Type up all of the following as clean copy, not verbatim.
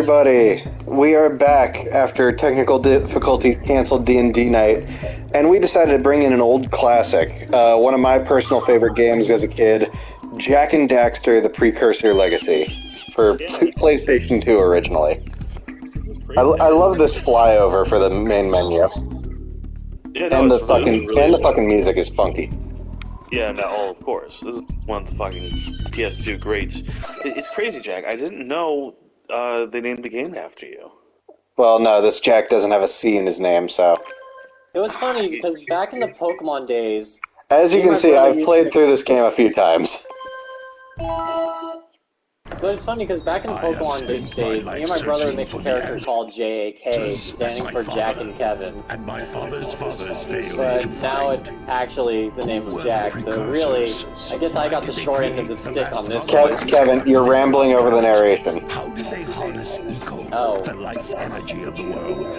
everybody. We are back after technical difficulties canceled D&D night, and we decided to bring in an old classic, one of my personal favorite games as a kid, Jak and Daxter: The Precursor Legacy, for PlayStation 2 originally. I love this flyover for the main menu. Yeah, no, and the really fucking music is funky. Yeah, no, of course. This is one of the fucking PS2 greats. It's crazy, Jak. I didn't know they named the game after you. Well, no, this Jak doesn't have a C in his name, so... It was funny, because back in the Pokemon days... As you can see, I've played through this game a few times. But it's funny, because back in the Pokemon days, me and my brother would make a character called JAK, standing for Jak and Kevin. And my father's failed. But now it's actually the name of Jak, so really, I guess I got the short end of the stick on this one. Kevin, you're rambling over the narration. How did they harness Eco, the life energy of the world?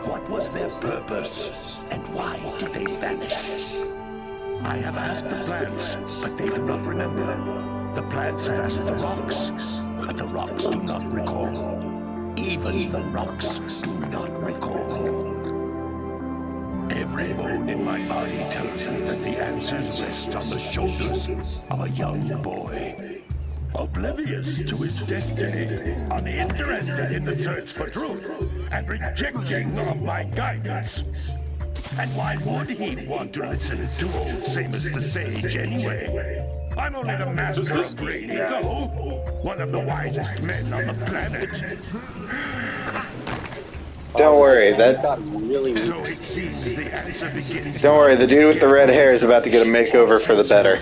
What was their purpose? And why did they vanish? I have asked the plants, but they do not remember. The plants have asked the rocks, but the rocks do not recall. Even the rocks do not recall. Every bone in my body tells me that the answers rest on the shoulders of a young boy. Oblivious to his destiny, uninterested in the search for truth, and rejecting of my guidance. And why would he want to listen to old Samus the Sage anyway? I'm only the master of Brain Eco, one of the wisest men on the planet. Don't worry, So it seems the answer begins. Don't worry, the dude with the red hair is about to get a makeover for the better.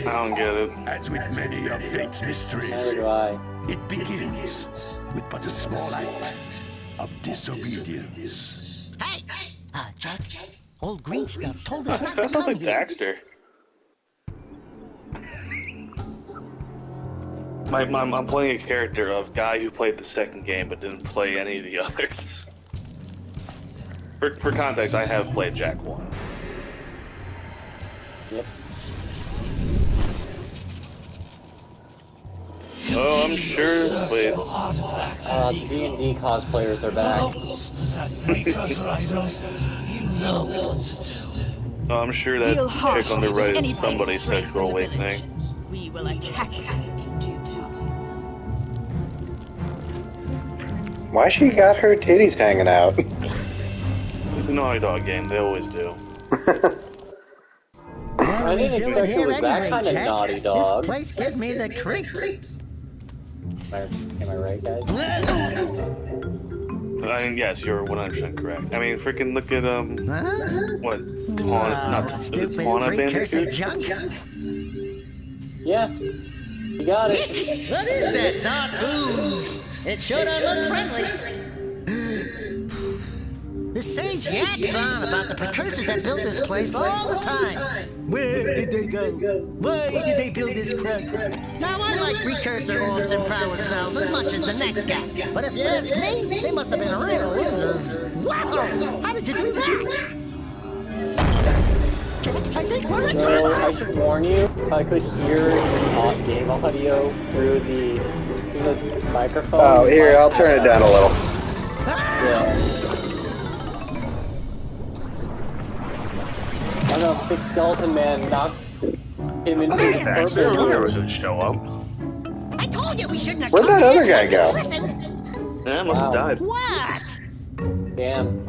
I don't get it. As with many of fate's mysteries, it begins with but a small act of disobedience. Hey! Jak, old green stuff told us not to That sounds come like here. Daxter. I'm playing a character of guy who played the second game but didn't play any of the others. For context, I have played Jak 1. Yep. Oh, I'm sure. Wait. D&D cosplayers are back. Oh, I'm sure that chick on the right is somebody's sexual awakening. We will attack you in due time. Why she got her titties hanging out? It's a Naughty Dog game, they always do. I didn't expect it was that kind of Naughty Dog. This place gives me the creeps. Am I right, guys? I mean, yes, you're 100% correct. I mean, freaking look at, what? Tawna Bandicoot? Junk? Yeah. You got it. What is that dark ooze? It sure don't look friendly. The sage yaks on about the precursors that built this place all the time. Where did they go? Why did they build this crap? Now, I like precursor orbs and power cells as much as the next guy. But if you ask me, they must have been real losers. Wow! How did you do that? I think we're in trouble. I should warn you, I could hear the game audio through the microphone. Oh, here, I'll turn it down a little. Yeah. I don't know, Big Skeleton Man knocked him into the Daxter purple. was gonna show up. I told you we shouldn't have Where'd that other guy go? Yeah, must have died. What? Damn.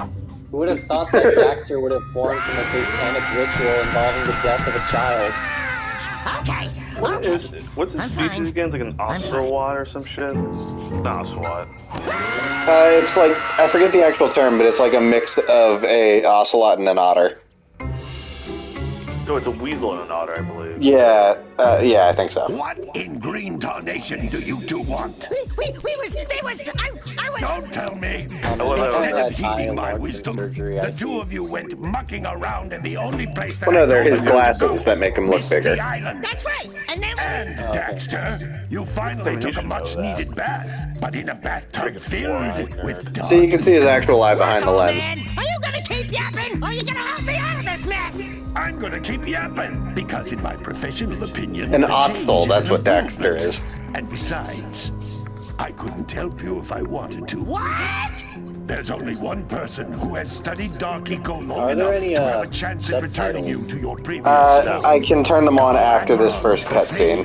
Who would have thought that Daxter would have formed from a satanic ritual involving the death of a child? Okay. What's his species again? It's like an Ocelot or some shit? An Ocelot. It's like, I forget the actual term, but it's like a mix of a ocelot and an otter. No, it's a weasel and an otter, I believe. Yeah, I think so. What in green tarnation do you two want? I was... Don't tell me! Well, Instead that of heeding my eye wisdom, surgery I the two see. of you went mucking around in the only place that Well, no, they're I his know how to glasses go, that make him look Misty bigger. Island. That's right. And then... And, Daxter, you finally You took a should know much-needed bath, but in a bathtub filled with dog. So you can see his actual eye behind the lens. Man, are you gonna keep yapping, or are you gonna help me out of this mess? I'm gonna keep yapping, because in my professional opinion... An the Ottsel, change that's an what Daxter improvement. is. And besides, I couldn't help you if I wanted to. What? There's only one person who has studied Dark Eco long Are there enough any, to have a chance at returning you subtitles? to your previous I can turn them on after this first cutscene.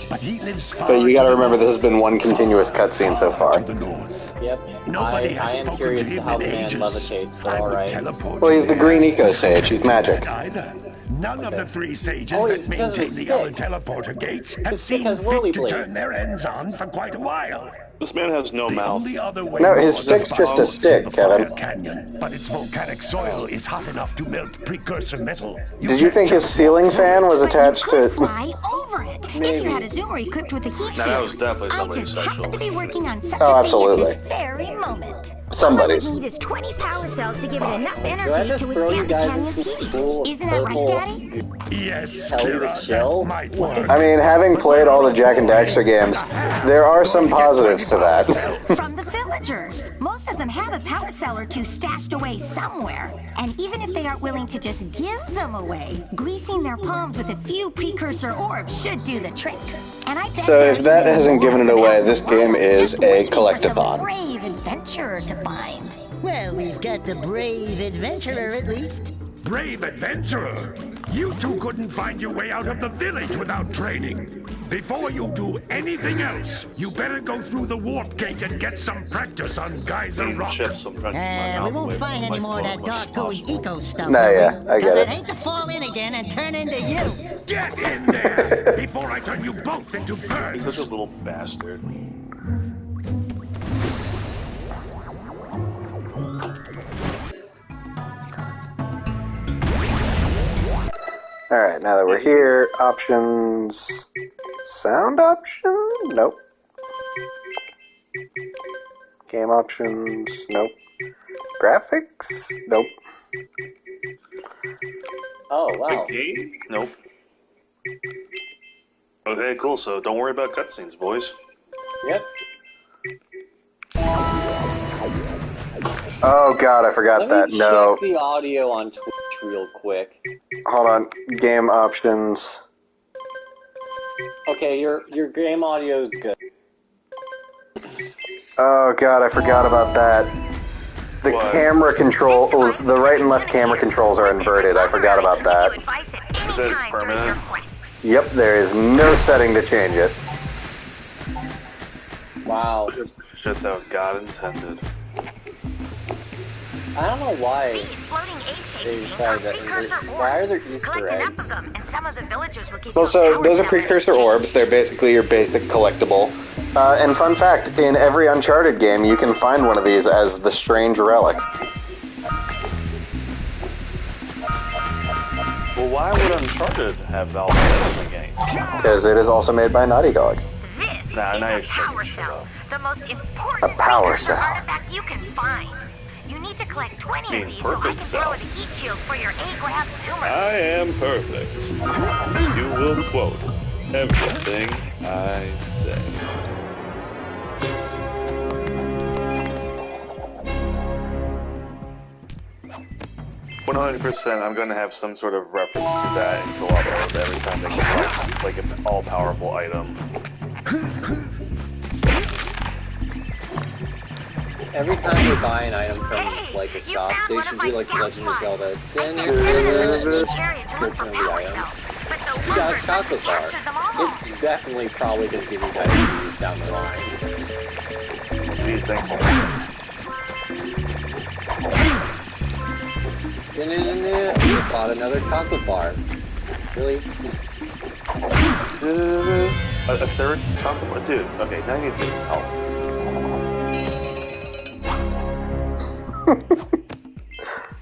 But he lives far But you gotta to the remember this has been one north, continuous cutscene so far. to the north. Yep. Nobody I has am spoken curious to him how in the man ages. levitates, but I would alright. teleport Well, he's you the there. green eco sage. He's magic. Either. None of the three sages Oh, that it's because of maintain his the other stick. teleporter gates have His stick seen has fit whirly to turn blades. their ends on for quite a while. This man has no The mouth. only other way No, his north stick's is just a through stick, the Kevin. Fire Canyon, but its volcanic soil is hot enough to melt precursor metal. Did you think his ceiling fan was attached But you to... could fly over it if you had a zoomer equipped with a heat Now, that was definitely shield. I somebody just special. happen to be working on such Oh, a absolutely. thing at this very moment. Somebody's. All it would need is 20 power cells to give it enough Do I energy just to throw you withstand the guys canyon's into a heat. cool Isn't that right, purple Daddy? Yes, Tell you to Kira, chill? that might work. I mean, having played all the Jack and Daxter games, there are some positives to that. From the villagers. Most of them have a power cell or two stashed away somewhere. And even if they aren't willing to just give them away, greasing their palms with a few precursor orbs should do the trick. And I bet So if there that are hasn't even given it more away, out this in the world game is just a waiting for some collectathon. brave adventurer to find. Well, we've got the brave adventurer at least. Brave adventurer! You two couldn't find your way out of the village without training. Before you do anything else, you better go through the warp gate and get some practice on Geyser Rock. Chips, I'm trying to keep my We mouth away won't from find the any more of that microphone as dark much as gooey possible. eco stuff. No, will we? yeah, I get 'Cause it. I'd hate to fall in again and turn into you. Get in there before I turn you both into He's ferns. such a little bastard. Alright, now that we're here, options... Sound option? Nope. Game options? Nope. Graphics? Nope. Oh, wow. Okay. Nope. Okay, cool. So don't worry about cutscenes, boys. Yep. Oh god, I forgot Let that. me No. check the audio on Twitch real quick. Hold on. Game options. Okay, your game audio is good. Oh god, I forgot about that. The What? camera controls, the right and left camera controls are inverted. I forgot about that. Is that permanent? Yep, there is no setting to change it. Wow. It's just how God intended. I don't know why. These floating egg-shaped They things decided are that- precursor why are orbs. there Easter Collect enough eggs? of them, and some of the villagers will give Well, you a so power those are cell precursor in orbs. They're basically your basic collectible. And fun fact, in every Uncharted game, you can find one of these as the strange relic. Well, why would Uncharted have Valve in the games? Because it is also made by Naughty Dog. This Nah, now you're is a just making power shit cell, up. the most important A power precursor cell. artifact you can find. You need to collect 20 mean of these so I perfect can cell. throw the heat shield for your A-Grab zoomer. I am perfect. You will quote everything I say. "100%, I'm going to have some sort of reference to that and go up every time they get like an all-powerful item." Every time you buy an item from like a You shop, found they one should of do my like scout Legend of plots. Zelda. I sent 7 of them to each area to look for Description of the power item. cells, but the You got a workers chocolate bar. captured them all. It's definitely probably going to give you diabetes down the line. Do you think so? You bought another chocolate bar. Really? A third chocolate bar? Dude, okay, now you need to get some help.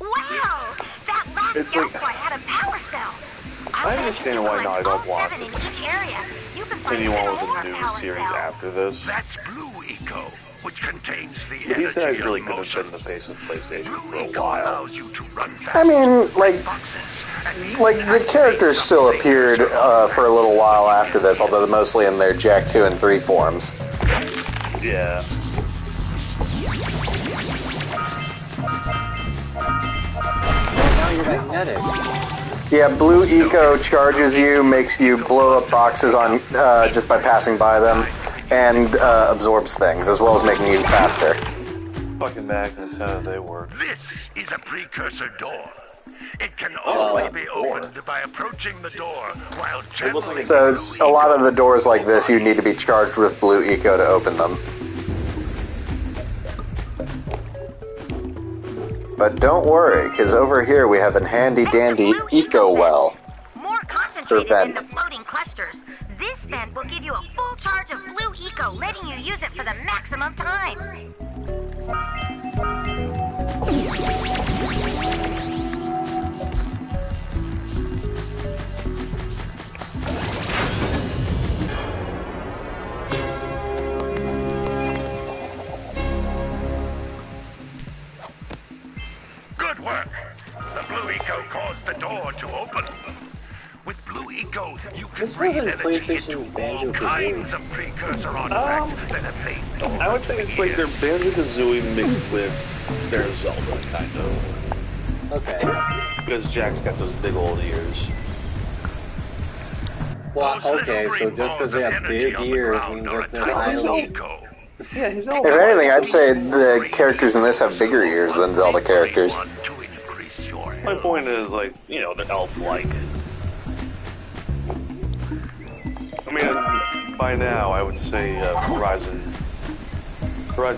Wow! That last It's scout like- plot had a power cell. I understand why Naughty Dog wants in each area. You can find anyone even with more a new power series cells. after this. That's Blue Eco, which contains the But these guys energy really of could have been the motion. face of PlayStation Blue for a Eco while. allows you to run fast. I mean, like, boxes, and the characters still appeared for a little while after this, although mostly in their Jack 2 and 3 forms. Yeah. Now you're magnetic. Yeah, Blue Eco charges you, makes you blow up boxes on just by passing by them, and absorbs things, as well as making you faster. Fucking magnets, how do they work? This is a precursor door. It can only be opened by approaching the door while channeling. So it's, a lot of the doors like this, you need to be charged with blue eco to open them. But don't worry, because over here we have a handy-dandy eco well. More concentrated than the floating clusters. This vent will give you a full charge of blue eco, letting you use it for the maximum time. Good work. The blue eco caused the door to open. With blue eco, you can This breathe wasn't energy PlayStation's into all Banjo-Kazooie. kinds of precursor artifacts that have made doors. I would say it's like their Banjo-Kazooie mixed with their Zelda, kind of. Okay. Because Jack's got those big old ears. Well, okay, so just because they have big ears means that they're highly... Yeah, he's If anything, I'd say the characters in this have bigger ears than Zelda characters. My point is, like, you know, they're elf-like. I mean, by now, I would say Horizon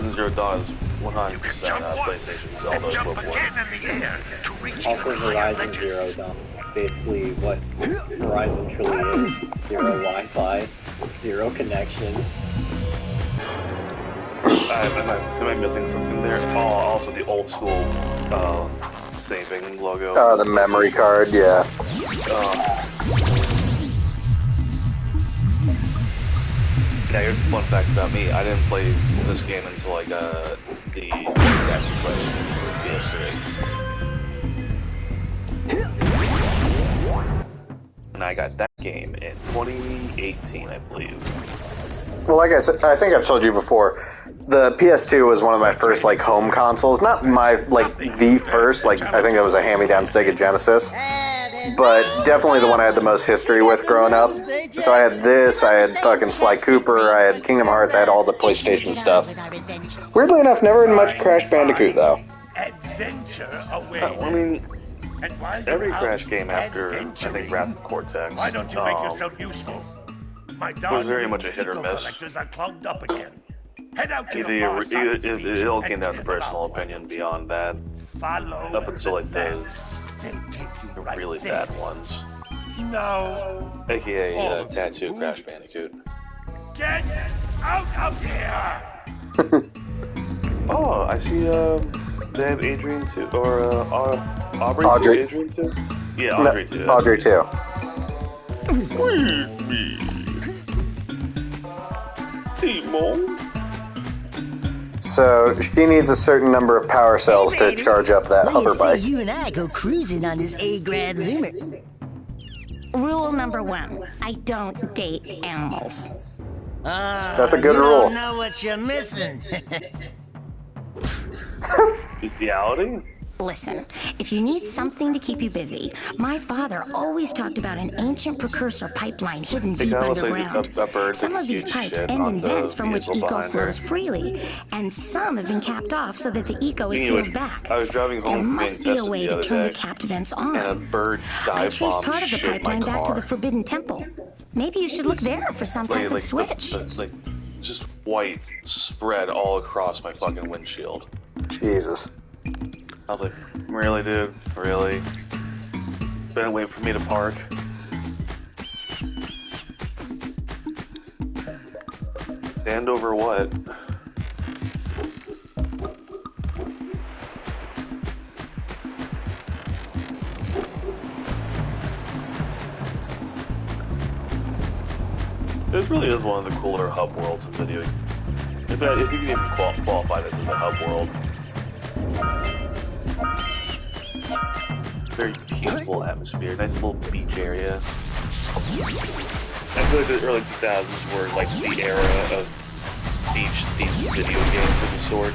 Zero Dawn is 100% PlayStation Zelda equivalent. Also, Horizon Zero Dawn. Basically, what Horizon truly is. Zero Wi-Fi, zero connection. Am I missing something there? Oh, also the old school saving logo. Oh, the memory card, yeah. Yeah, here's a fun fact about me. I didn't play this game until I got the Adaptive Collection for PS3. And I got that game in 2018, I believe. Well, like I said, I think I've told you before, the PS2 was one of my first, like, home consoles. Not my, like, the first, like, I think it was a hand-me-down Sega Genesis. But definitely the one I had the most history with growing up. So I had this, I had fucking Sly Cooper, I had Kingdom Hearts, I had all the PlayStation stuff. Weirdly enough, never in much Crash Bandicoot, though. Adventure away. I mean, every Crash game after, I think, Wrath of Cortex, Why don't you make yourself useful? My was very much a hit or miss. collectors are clogged up again. Head out to It all came down to personal opinion beyond that. Follow Up until, like, the take you right really there. bad ones. No. AKA Tattoo Crash Bandicoot. Get out of here! Oh, I see, they have Adrian too, or, Aubrey Audrey. too, Adrian too? Yeah, Audrey too. Audrey, too. Hey, Mom. So, she needs a certain number of power cells to charge up that hover bike. You and I go cruising on this A-Grab Zoomer. Rule number 1, I don't date animals. That's a good you rule. Don't know what you're missing. Bestiality? Listen, if you need something to keep you busy, my father always talked about an ancient precursor pipeline hidden deep kinda looks like underground. a bird Some taking of these huge pipes shit end on in the vents from which vehicle eco behind her. flows freely, and some have been capped off so that the eco is Anyway, sealed back. I was driving home There from must being be a tested way the to other turn the day, capped vents on. and a bird I dive traced bomb part of the shit my pipeline back to car. the Forbidden Temple. Maybe you should look there for some type of switch. Like, just white spread all across my fucking windshield. Jesus. I was like, really, dude? Really? Been waiting for me to park? Stand over what? This really is one of the cooler hub worlds in video. If you can even qualify this as a hub world. Very peaceful atmosphere, nice little beach area. I feel like the early 2000s were like the era of beach-themed video games of the sort.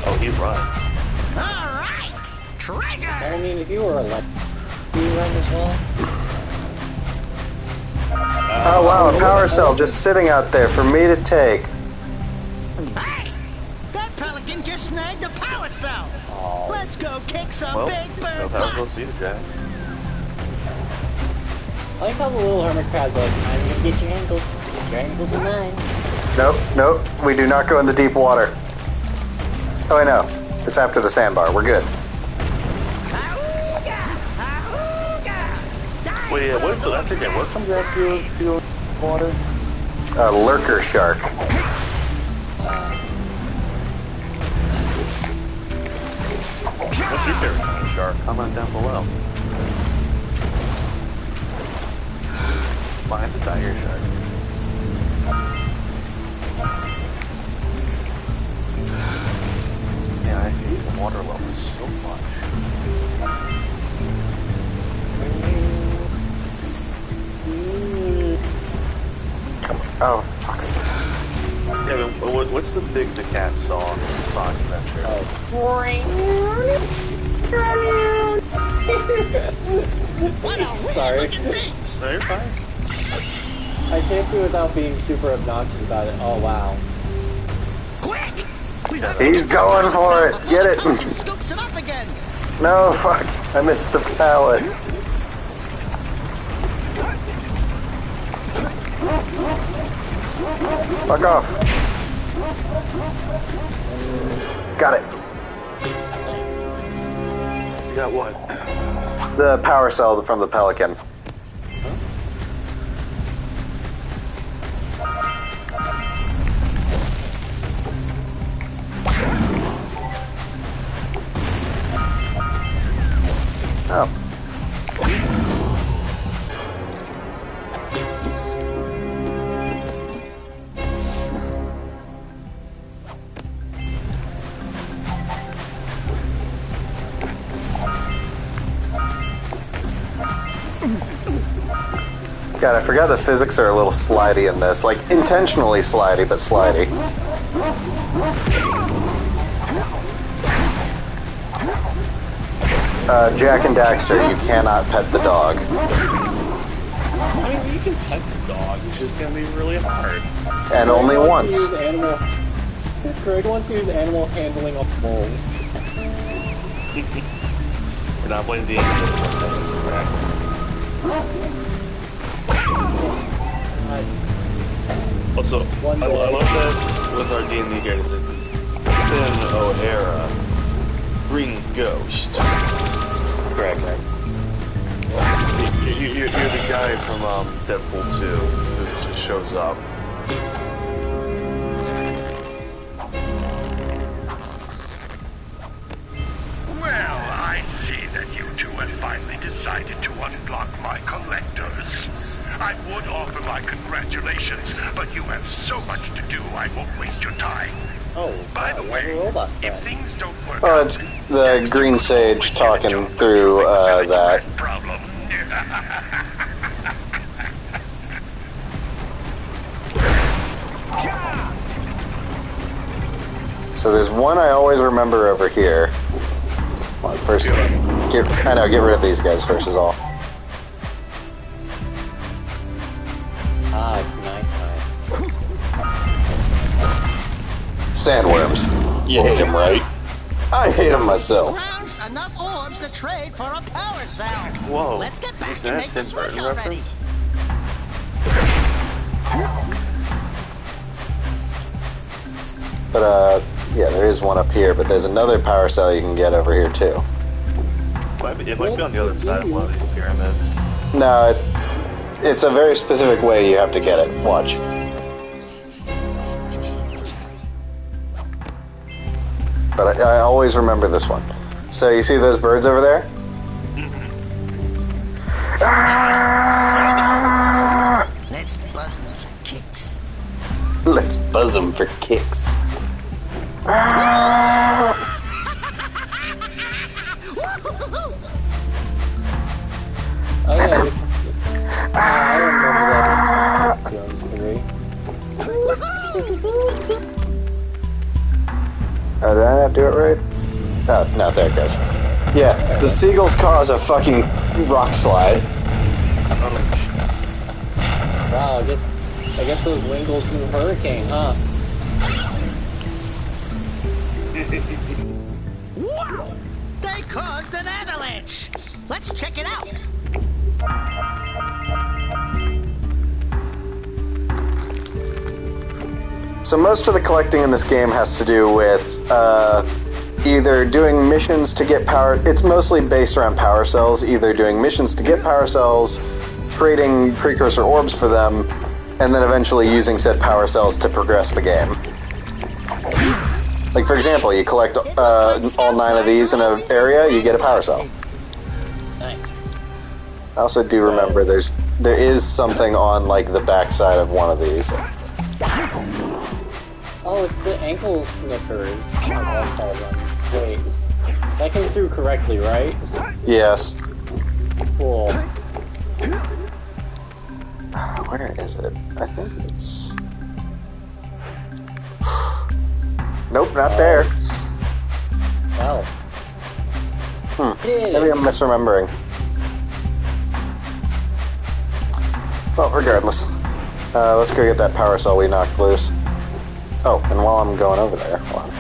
Oh, He's running. All right, treasure. I mean, if you were like, do you run as well? Oh wow, a power cell just sitting out there for me to take. Hey, that pelican just snagged a power cell. Oh. Let's go kick some Well, big bird no power butt. cells for you, Jack. I like how the little hermit crabs are like, I'm gonna get your ankles. Get your ankles in line. Nope, nope, we do not go in the deep water. Oh, I know. It's after the sandbar. We're good. Auga! Auga! Die, Wait, yeah, what comes after you water? A lurker shark. What's your favorite kind of shark? Comment down below. Mine's a tiger shark. Yeah, I hate water levels so much. Oh, fuck's sake. Yeah, but what's the Big the Cat song from Sonic Adventure? What a weird Sorry. looking thing. No, you're fine. I can't do it without being super obnoxious about it. Oh wow. Quick! We have He's to going for it. Get it. Pelican scoops it up again. No, fuck. I missed the pallet. Fuck off. Got it. Nice. You got what? The power cell from the pelican. Oh. God, I forgot the physics are a little slidey in this. Like, intentionally slidey, but slidey. Jack and Daxter, you cannot pet the dog. I mean, you can pet the dog. It's just gonna be really hard. And only Greg once. wants to use animal. Greg wants to use animal handling of wolves. We're not playing D&D. Also, One I day. love that with our D&D guys. It's Finn O'Hara, Green Ghost. Greg, right? You're the guy from Deadpool 2 who just shows up. Well, I see that you two have finally decided to unblock my collectors. I would offer my congratulations, but you have so much to do, I won't waste your time. Oh, By the wow, you have a way, robot if friend. things don't work Oh, out, it's the Green Sage talking through that. problem. So there's one I always remember over here. Well, first, get rid of these guys first is all. Ah, it's nighttime. Sandworms. You hate them, right? I hate them myself. Scrounged enough orbs to trade for a power cell. Whoa. Let's get back Is and that make the Tim switch Burton already. reference? But, yeah, there is one up here, but there's another power cell you can get over here, too. It might be on the other side of one of these pyramids. No, it's a very specific way you have to get it. Watch. But I always remember this one. So you see those birds over there? Ah! Let's buzz them for kicks. Let's buzz them for kicks. Ah! Oh yeah. I don't remember that in Jones 3. Oh, I not do it right? Oh, no, there it goes. Yeah, the seagulls cause a fucking rock slide. Wow, I guess those Wingles knew Hurricane, huh? Wow! They caused an avalanche! Let's check it out! So most of the collecting in this game has to do with either doing missions to get power. It's mostly based around power cells, either doing missions to get power cells, trading precursor orbs for them, and then eventually using said power cells to progress the game. Like, for example, you collect all 9 of these in an area, you get a power cell. Nice. I also do remember there is something on, like, the backside of one of these. Oh, it's the ankle snippers, as I'll call them. Wait, that came through correctly, right? Yes. Cool. Where is it? I think it's... Nope, not there. Well. Maybe I'm misremembering. Well, regardless. Let's go get that power cell we knocked loose. Oh, and while I'm going over there, hold on.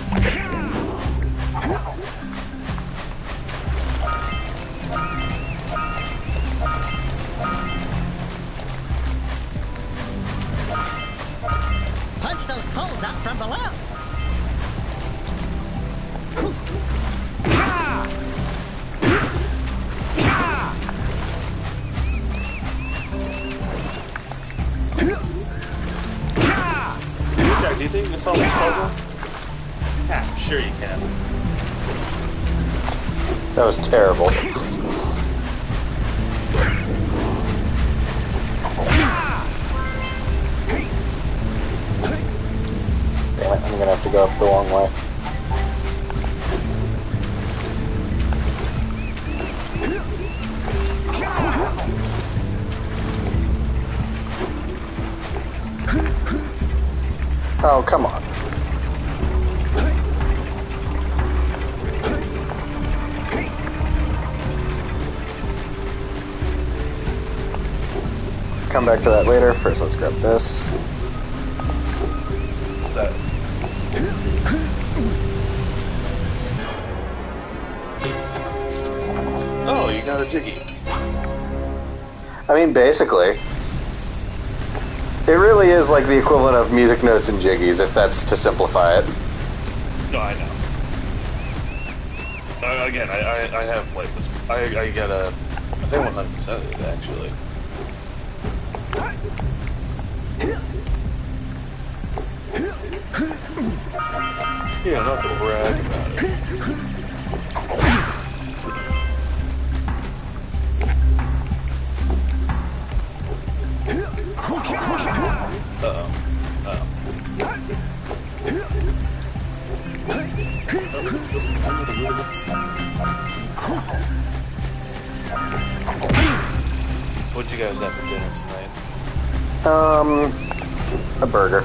Punch those poles out from below! Jack, do you think this helps puzzle? Yeah, sure you can. That was terrible. Damn it, I'm gonna have to go up the long way. Oh, come on. Come back to that later. First, let's grab this. Oh, you got a Jiggy. I mean, basically. It really is like the equivalent of music notes and jiggies, if that's to simplify it. No, I know. Again, I have played this. I get I think 100% of it, actually. Yeah, not to brag about it. What'd you guys have for dinner tonight? A burger. I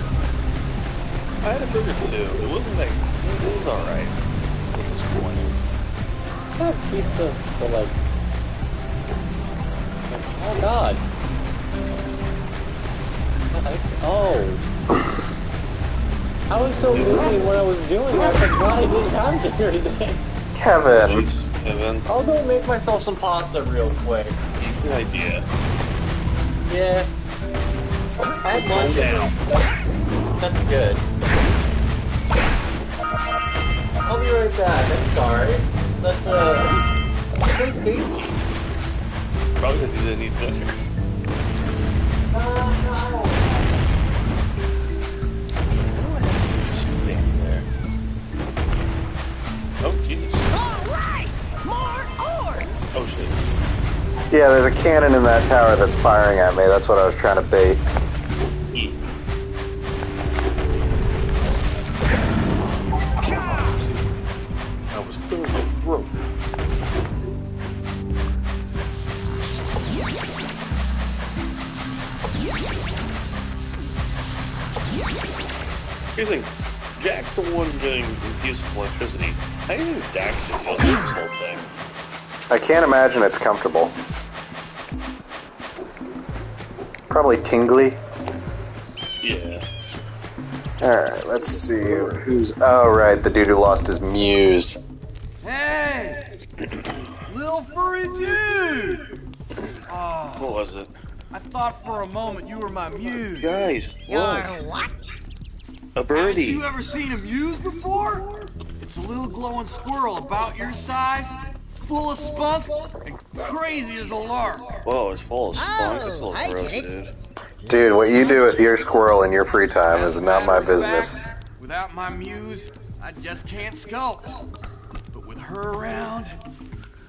had a burger too. It wasn't like, it was alright. At this point. I had pizza for like... Oh god. Oh. I was so busy in what I was doing, I forgot I didn't have dinner today. Kevin. Jesus, Kevin. I'll go make myself some pasta real quick. Good idea. Yeah. I had lunch now. That's good. I'll be right back. I'm sorry. It's so tasty. Probably because he didn't eat dinner. No. Just standing there. Oh, Jesus. Alright! More orbs! Oh, shit. Yeah, there's a cannon in that tower that's firing at me. That's what I was trying to bait. Eat. I was clearing my throat. Here's the thing. Jack's the one getting infused with electricity. How do you think Daxter feels like this whole thing? I can't imagine it's comfortable. Probably tingly. Yeah. Alright, let's see who's... Oh, right, the dude who lost his muse. Hey! Little furry dude! Oh, What was it? I thought for a moment you were my muse. Guys, look. What? A Haven't birdie. you ever seen a muse before? It's a little glowing squirrel about your size, full of spunk, and crazy as a lark. Whoa, it's full of spunk. Oh, It's a little I gross, get it. dude. Dude, what you do with your squirrel in your free time is not my business. Without my muse, I just can't sculpt. But with her around,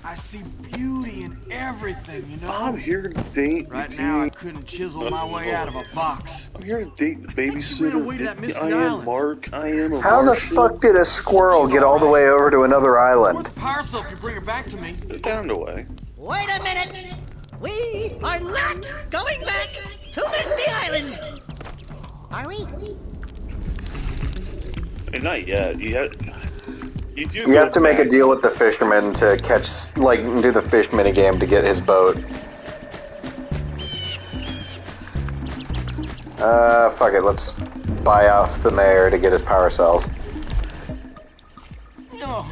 I see beauty in everything, you know? I'm here to date the Right now, I team. couldn't chisel my way out of a box. I'm here to date the ran babysitter. away to that misty I am island. Mark. I am a How the Martian. fuck did a squirrel get all the way over to another Worth island? the power cell if you bring her back to me. They found a way. Wait a minute! We are not going back to Misty Island! Are we? And not yet. You do. You have to make a deal with the fisherman to catch, like, do the fish minigame to get his boat. Fuck it, let's buy off the mayor to get his power cells. No,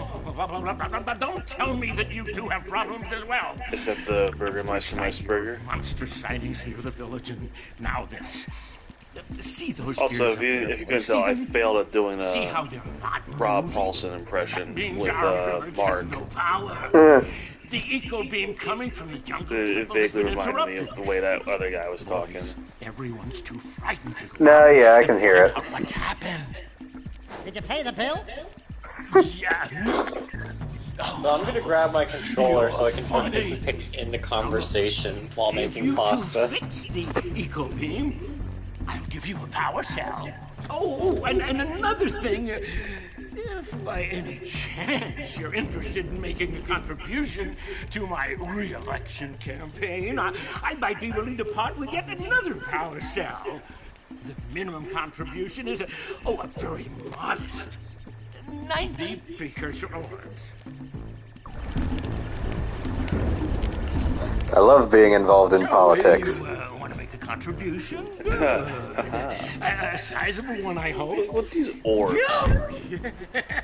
don't tell me that you two have problems as well. Is that the Burgermeister Burger? Monster sightings near the village, and now this. See those Also, gears if you couldn't tell, I failed at doing See how a they're not Rob moving? Paulson impression Means with our village Mark. has no power. The eco beam coming from the jungle It temple has vaguely been reminded me interrupted. of the way that other guy was talking. Everyone's too frightened to go No, out yeah, I and can hear find it. out What's happened? Did you pay the bill? Yeah. So I'm gonna grab my controller so I can Funny. participate in the conversation while If making you pasta. two fix the eco beam, I'll give you a power cell. Oh, and another thing. If by any chance you're interested in making a contribution to my re-election campaign, I might be willing to part with yet another power cell. The minimum contribution is a very modest 90 precursor orbs. I love being involved in politics. You want to make a contribution? A sizable one, I hope. What these orbs?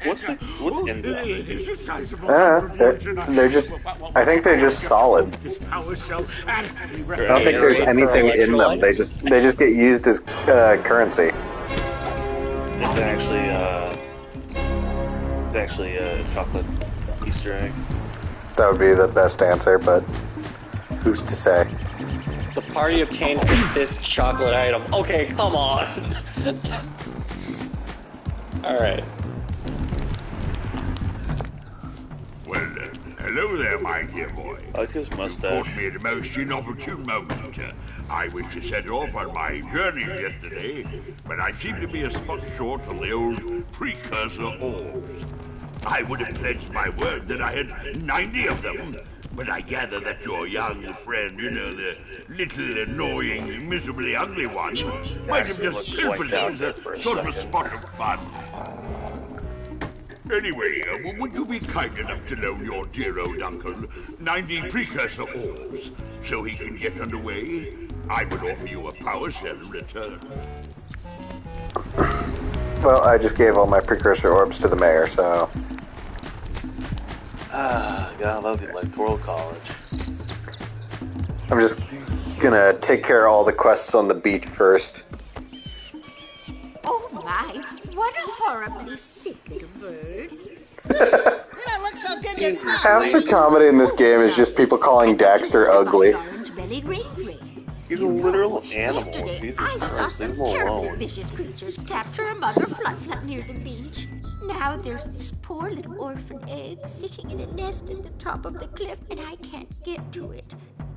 What's in them? It is a sizable They're contribution. just, I think they're just solid. This power cell adequately I don't think there's anything in them. They just get used as currency. It's actually a chocolate Easter egg. That would be the best answer, but who's to say? The party obtains the 5th chocolate item. Okay, come on. Alright. Well, hello there, my dear boy. I like his Caught mustache. me at a most inopportune moment. I was to set off on my journeys yesterday, but I seem to be a spot short on the old precursor orbs. I would have pledged my word that I had 90 of them, but I gather that your young friend, you know, the little annoying, miserably ugly one, might have Actually just looks pilfered like it that as for a a sort of a second. spot of fun. Anyway, would you be kind enough to loan your dear old uncle 90 precursor orbs so he can get underway? I would offer you a power cell in return. Well, I just gave all my precursor orbs to the mayor, so... Gotta love the Electoral College. I'm just gonna take care of all the quests on the beach first. Oh my, what a horribly sick little bird. You don't look so good yourself. Half the comedy in this game is just people calling Daxter ugly. Orange-bellied rainfrey. He's a literal animal. Yesterday, Jesus I saw Christ, leave some him terribly alone. vicious creatures capture a mother flut near the beach. Now there's this poor little orphan egg sitting in a nest at the top of the cliff, and I can't get to it.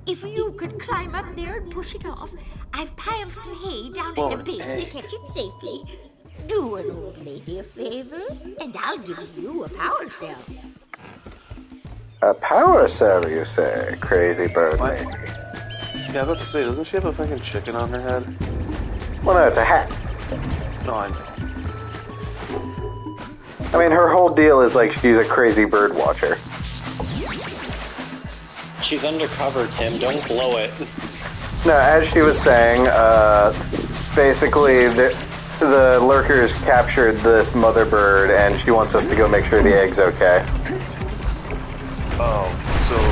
If you could climb up there and push it off, I've piled some hay down Well, at the base to catch it safely. Do an old lady a favor, and I'll give you a power cell. A power cell, you say? Crazy bird lady. Yeah, I was about to say, doesn't she have a fucking chicken on her head? Well, no, it's a hat. No, I know. I mean, her whole deal is like she's a crazy bird watcher. She's undercover, Tim. Don't blow it. No, as she was saying, basically the lurkers captured this mother bird, and she wants us to go make sure the egg's okay. So do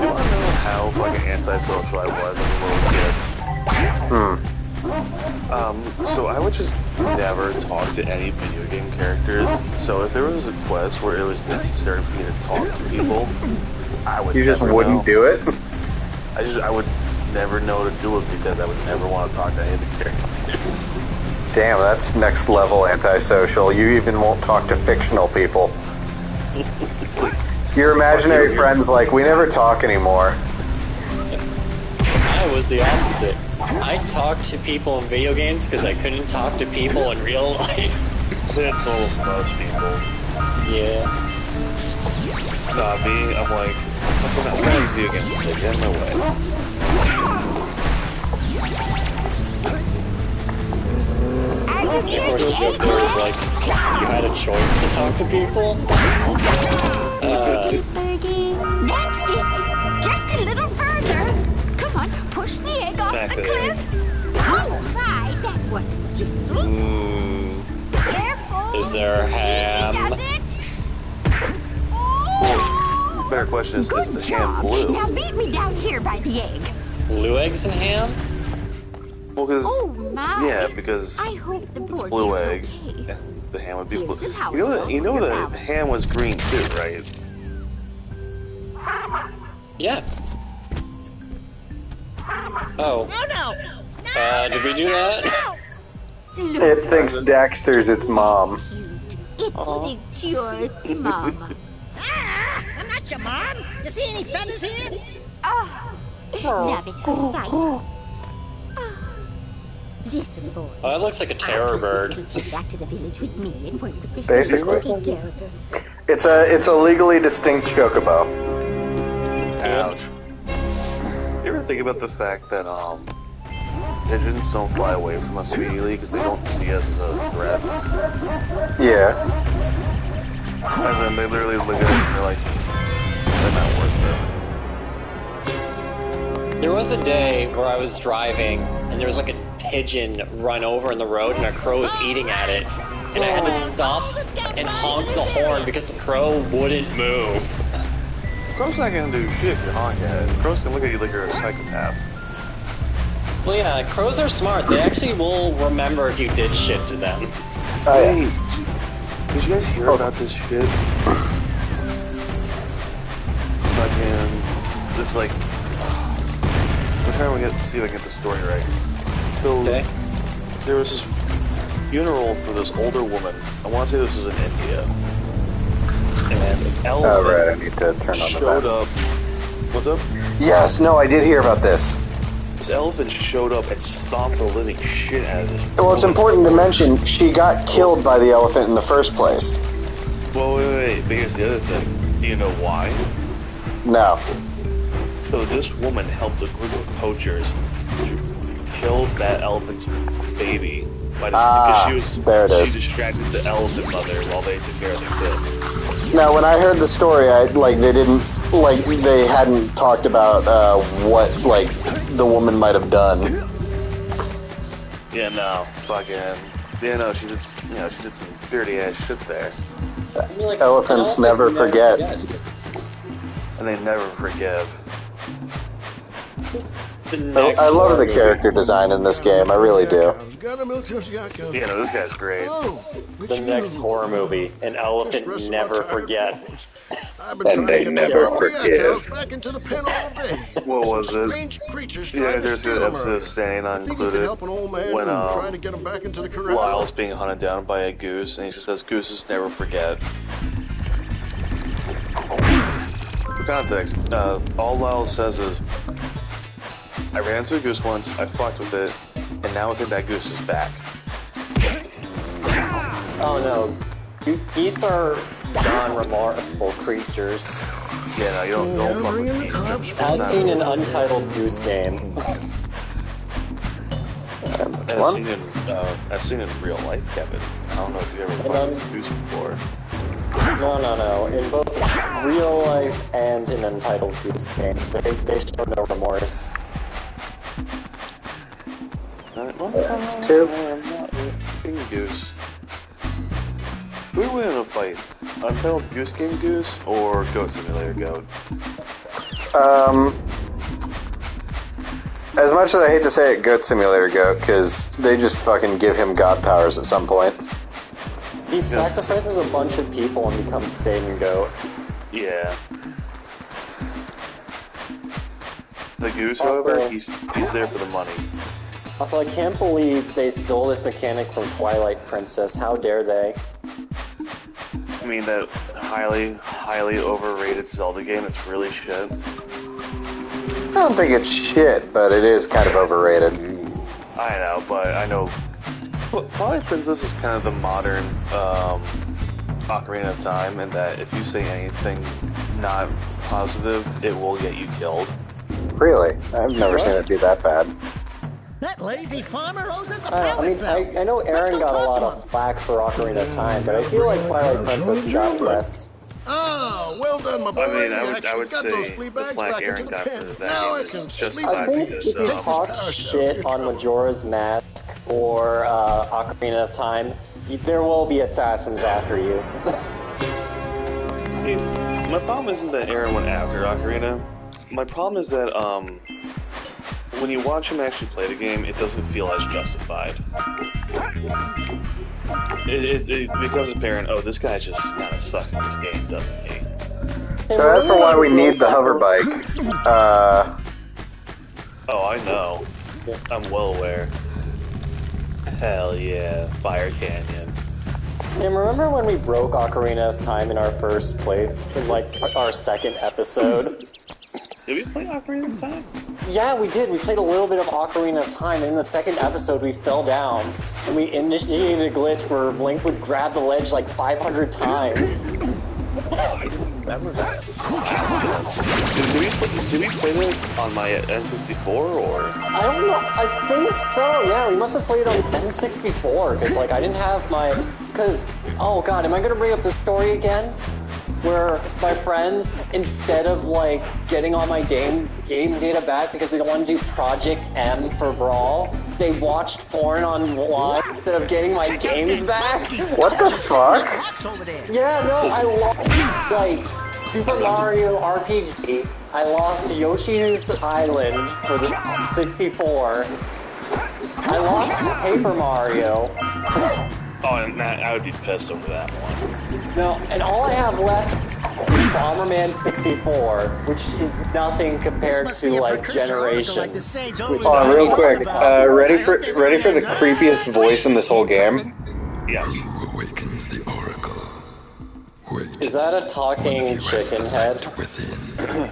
you want to know how fucking antisocial I was as a little kid? So I would just never talk to any video game characters. So if there was a quest where it was necessary for me to talk to people, I would. You just wouldn't do it? I would never know to do it because I would never want to talk to any of the characters. Damn, that's next level antisocial. You even won't talk to fictional people. Your imaginary friends, like, we never talk anymore. I was the opposite. I talked to people in video games because I couldn't talk to people in real life. That's most people. Yeah. Nah, me, I'm like, I'm not playing video games. Like, get in my way. Of course, the joke there is like, you had a choice to talk to people? Birdie, that's it. Just a little further. Come on, push the egg off the cliff. All right, that wasn't gentle. Careful. Is there ham? Easy does it. Better question is the ham job. blue? Now meet me down here by the egg. Blue eggs and ham? Well, because Oh my. yeah, because I hope the it's board blue game's egg. okay. Yeah, the ham would be blue. Here's the power You know cell. the ham was green too, right? Yeah. Oh. Oh no! Did we do that? Look, It thinks Daxter's its mom. it thinks you're its mama. Ah, I'm not your mom. You see any feathers here? Loving her sight. Listen, boys. Oh, that looks like a terror bird. Take you back to the village with me and work with the Basically. take care of her. It's a legally distinct chocobo. Ouch. You ever think about the fact that pigeons don't fly away from us immediately because they don't see us as a threat? Yeah. As in, they literally look at us and they're like, they're not worth it. There was a day where I was driving and there was like a pigeon run over in the road and a crow was eating at it. And I had to stop and honk the horn because the crow wouldn't move. Crow's not gonna do shit if you honk at it. Crow's gonna look at you like you're a psychopath. Well, yeah, crows are smart. They actually will remember if you did shit to them. Hey, did you guys hear about this shit? Fucking, this like, I'm trying to see if I can get the story right. So, Okay. there was this funeral for this older woman. I want to say this is in India. And an elephant Oh, right, I need to turn on the showed maps. up. What's up? Yes, no, I did hear about this. This elephant showed up and stomped the living shit out of this. Well, it's important to mention she got killed by the elephant in the first place. Well, wait. But here's the other thing. Do you know why? No. So this woman helped a group of poachers kill that elephant's baby. Because there it is. She distracted the elephant mother while they took care of the kid. Now, when I heard the story, they hadn't talked about what the woman might have done. Yeah, no, fucking. Yeah, no, she did some dirty ass shit there, Elephants never forget. and they never forgive. I love the character design in this game. I really do. Yeah, no, this guy's great. The next horror movie, an elephant never forgets. And they never forgive. What was it? Yeah, there's an episode of Standing Not Included when Lyle's being hunted down by a goose, and he just says, "Gooses never forget." For context, all Lyle says is, "I ran into a goose once, I fucked with it, and now I think that goose is back." Oh no, geese are non-remorseful creatures. Yeah, no, you don't fuck with geese. I've seen an untitled Goose Game. I've seen in real life, Kevin. I don't know if you've ever fought a goose before. No. In both real life and in Untitled Goose Game, they show no remorse. That's two. King Goose. Who would win in a fight? Untitled Goose Game Goose or Goat Simulator Goat? As much as I hate to say it, Goat Simulator Goat, because they just fucking give him god powers at some point. He sacrifices a bunch of people and becomes Satan Goat. Yeah. The Goose, however, he's there for the money. Also, I can't believe they stole this mechanic from Twilight Princess. How dare they? I mean, that highly overrated Zelda game, it's really shit. I don't think it's shit, but it is kind of overrated. I know, but I know... Twilight Princess is kind of the modern Ocarina of Time, in that if you say anything not positive, it will get you killed. Really? I've never seen it be that bad. That lazy farmer owes us a power cell. I know Aaron got a lot of flack for Ocarina of Time, but I feel like Twilight Princess got less. Oh, well done, my boy. I mean, I would say the flack Aaron got for that game is justified because if you talk shit on Majora's Mask or Ocarina of Time, there will be assassins after you. Dude, my problem isn't that Aaron went after Ocarina. My problem is that when you watch him actually play the game, it doesn't feel as justified. It becomes apparent, oh, this guy just kind of sucks at this game, doesn't he? So as for why we need the hover bike, Oh, I know. I'm well aware. Hell yeah, Fire Canyon. And remember when we broke Ocarina of Time in our first play, in like our second episode? Did we play Ocarina of Time? Yeah, we did. We played a little bit of Ocarina of Time, and in the second episode we fell down, and we initiated a glitch where Link would grab the ledge like 500 times. I don't remember that episode. Did we play that on my N64, or? I don't know. I think so, yeah. We must have played on N64, because, like, I didn't have my... Because, oh god, am I going to bring up the story again? Where my friends, instead of like getting all my game data back because they don't want to do Project M for Brawl, they watched porn online instead of getting my games back. What the fuck? Yeah, no, I lost like Super Mario RPG. I lost Yoshi's Island for the 64. I lost Paper Mario. Oh, and I would be pissed over that one. No, and all I have left is Bomberman 64, which is nothing compared to like Generations. Oh, real quick, ready for the creepiest voice in this whole game? Yes. Who awakens the oracle? Wait. Is that a talking chicken head? Within.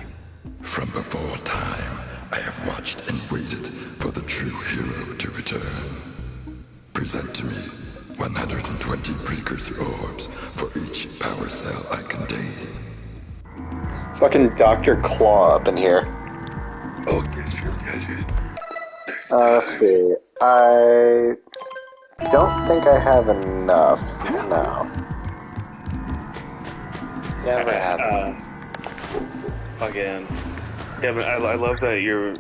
From before time, I have watched and waited for the true hero to return. Present to me 120 precursor orbs for each power cell I contain. Fucking Dr. Claw up in here. I'll get your gadget. Let's see. I don't think I have enough. No. Never happened. Again. Kevin, I love that your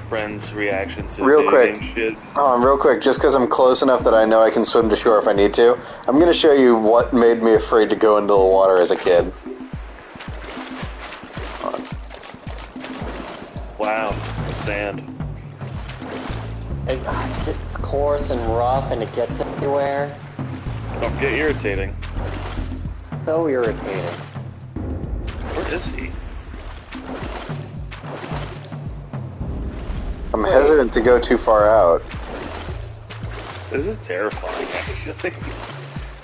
friend's reaction to real quick. Game shit. Real quick, just because I'm close enough that I know I can swim to shore if I need to, I'm going to show you what made me afraid to go into the water as a kid. Wow, the sand. It's coarse and rough and it gets everywhere. Don't get irritating. So irritating. Where is he? I'm hesitant to go too far out. This is terrifying, actually.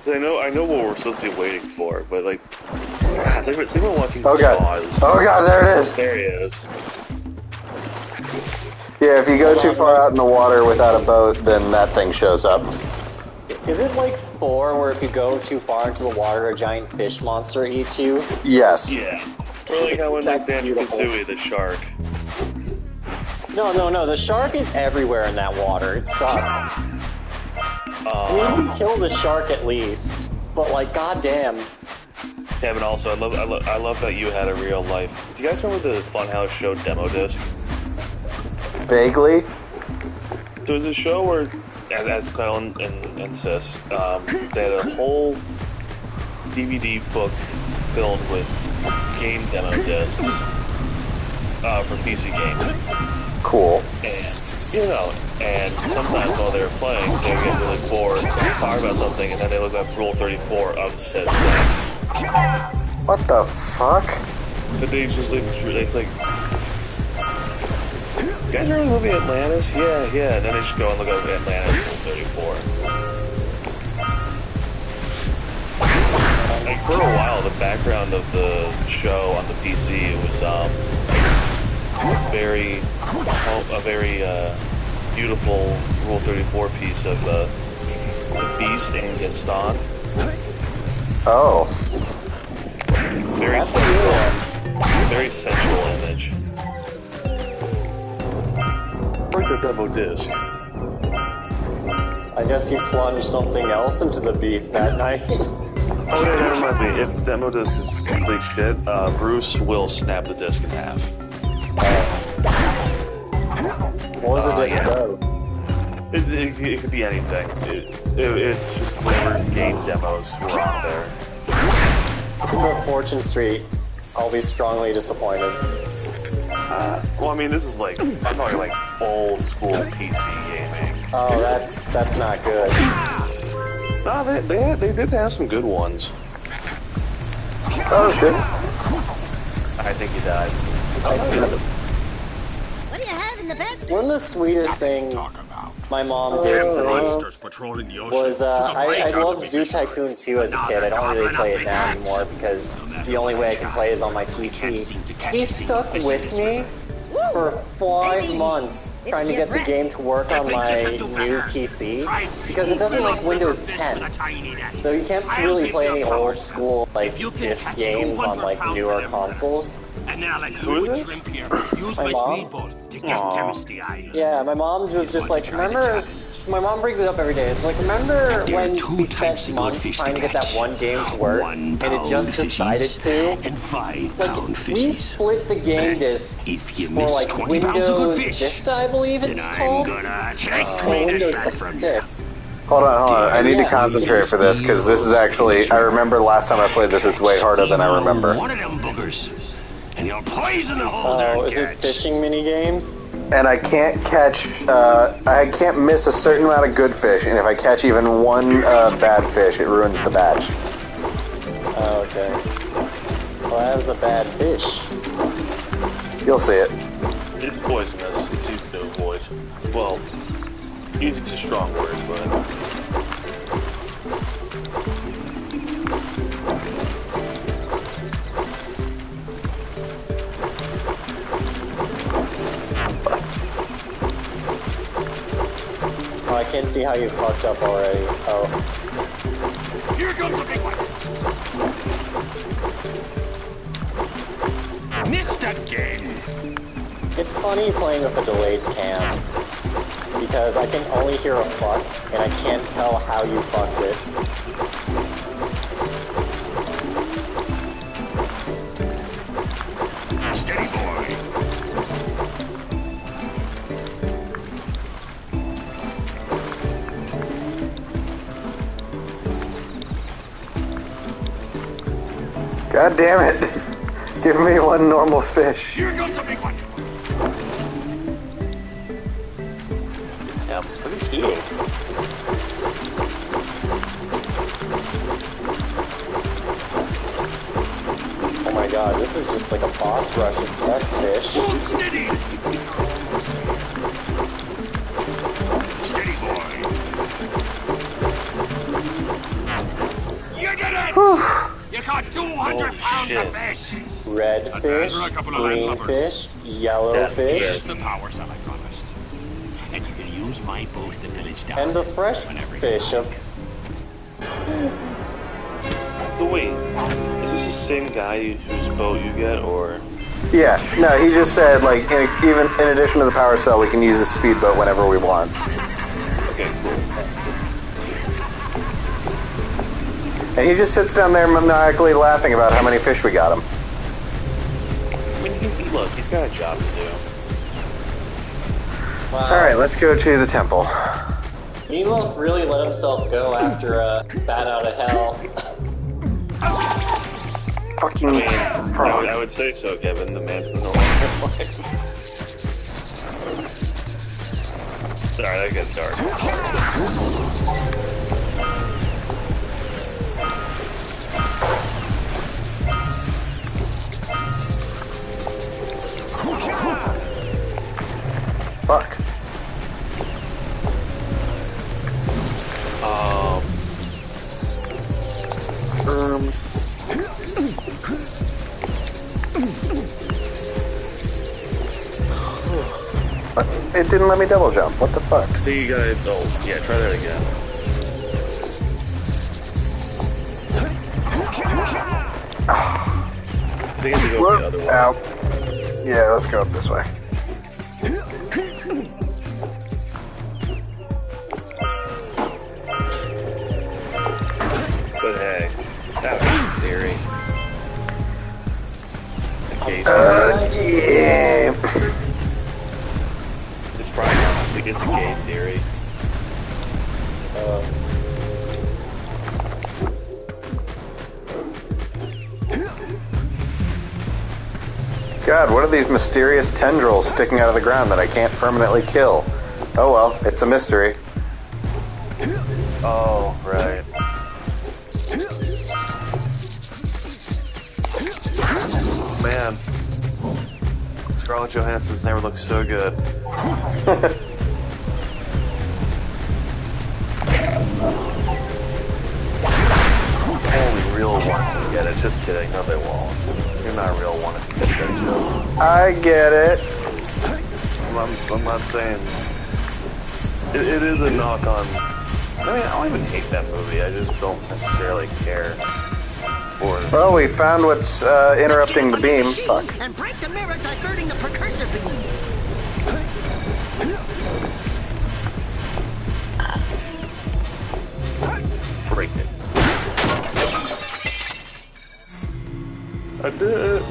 I know what we're supposed to be waiting for, but like, it's like we're watching Oh god! Jaws. Oh god! There it is. There he is. Yeah, if you go too far out in the water without a boat, then that thing shows up. Is it like Spore, where if you go too far into the water, a giant fish monster eats you? Yes. Yeah. Or like how when That's Banjo beautiful. Kazooie, the shark. No, the shark is everywhere in that water. It sucks. I mean, kill the shark at least, but like, goddamn. Yeah, but also, I love that you had a real life. Do you guys remember the Funhouse show Demo Disc? Vaguely. There was a show where, as Kyle insists, they had a whole DVD book filled with game demo discs from PC games. Cool. And, you know, and sometimes while they were playing, they would get really bored, talk about something, and then they look up Rule 34 of said thing. What the fuck? But they just like, it's like, you guys remember the movie Atlantis? Yeah, and then they just go and look up Atlantis Rule 34. Like, for a while, the background of the show on the PC was, a very beautiful Rule 34 piece of, the Beast and Gaston. Oh. It's a very sensual image. Break the demo disc. I guess you plunged something else into the beast that night. Oh yeah, that reminds me. If the demo disc is complete shit, Bruce will snap the disc in half. What was the disc of? It could be anything. It's just whatever game demos were on there. If it's on Fortune Street, I'll be strongly disappointed. Well, I mean, this is like, I'm talking like old school PC gaming. Oh, that's not good. No, they did have some good ones. Oh shit. I think he died. What do you have in the basket? One of the sweetest things my mom did for me was, I loved Zoo Tycoon 2 as a kid. I don't really play it now anymore because the only way I can play is on my PC. He stuck with me for 5 months trying to get the game to work on my new PC because it doesn't like Windows 10. So you can't really play any old school like disc games on like newer consoles. And then I'll let Louis shrimp here. Use my speedboat to get to Misty Island. Yeah, my mom was just like, remember, my mom brings it up every day. It's like, remember when we spent months trying to get that one game to work, and it just decided to? Like, we split the game disc for like Windows Vista, I believe it's called, or Windows 6. Hold on. I need to concentrate for this, because this is actually, I remember last time I played this, it's way harder than I remember. One of them boogers. And you'll poison the whole darn is it fishing mini games? And I can't catch, I can't miss a certain amount of good fish, and if I catch even one bad fish, it ruins the batch. Oh, okay. Well, that's a bad fish. You'll see it. It's poisonous. It's easy to avoid. Well, easy is a strong word, but... Oh, I can't see how you fucked up already. Oh. Here comes the big one. Missed again. It's funny playing with a delayed cam because I can only hear a fuck and I can't tell how you fucked it. Steady boy. God damn it. Give me one normal fish. Here comes the big one. Yeah, look at you. Oh my god, this is just like a boss rush of best fish. Hold steady. Steady boy. You did it! You caught 200 pounds of fish. Red fish, green fish, yellow fish, Here's the power cell I promised. And you can use my boat at the village dock. and the fresh fish of... But wait, is this the same guy whose boat you get, or...? Yeah, no, he just said, like, even in addition to the power cell, we can use the speedboat whenever we want. Okay, cool. And he just sits down there maniacally laughing about how many fish we got him. I mean, look, he's got a job to do. Wow. Alright, let's go to the temple. Meatloaf really let himself go after Bat Out of Hell. Fucking frog. I would say so, Kevin. The man's no longer alive. Sorry, that gets dark. Fuck. It didn't let me double jump. What the fuck? I think you gotta. Oh, yeah, try that again. I think I have to go the other way. Out. Yeah, let's go up this way. But hey, that was theory. Yeah. It's probably not. It's a gay theory. God, what are these mysterious tendrils sticking out of the ground that I can't permanently kill? Oh well, it's a mystery. Oh, right. Man, Scarlett Johansson's never looked so good. Only real ones will get it. Just kidding. No, they won't. You're not a real one if you get that joke. I get it. I'm not saying... It is a knock on... I mean, I don't even hate that movie. I just don't necessarily care for it. Well, we found what's interrupting the beam. Fuck. And break the mirror diverting the precursor beam. Break it. I did it.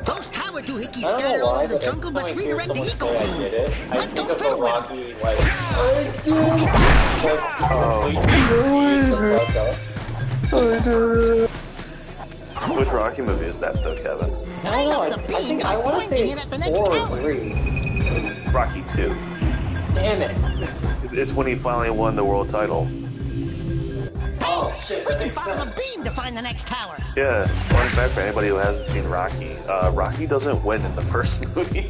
Those tower doohickeys scatter all over the jungle, but redirect the eco beam. Let's go fiddle with Rocky, like, I did. Which Rocky movie is that, though, Kevin? I don't know. I think I want to say it's 4 or 3. Rocky 2. Damn it. It's when he finally won the world title. Oh shit, that makes follow sense. the beam to find the next tower. Yeah, fun fact for anybody who hasn't seen Rocky. Rocky doesn't win in the first movie.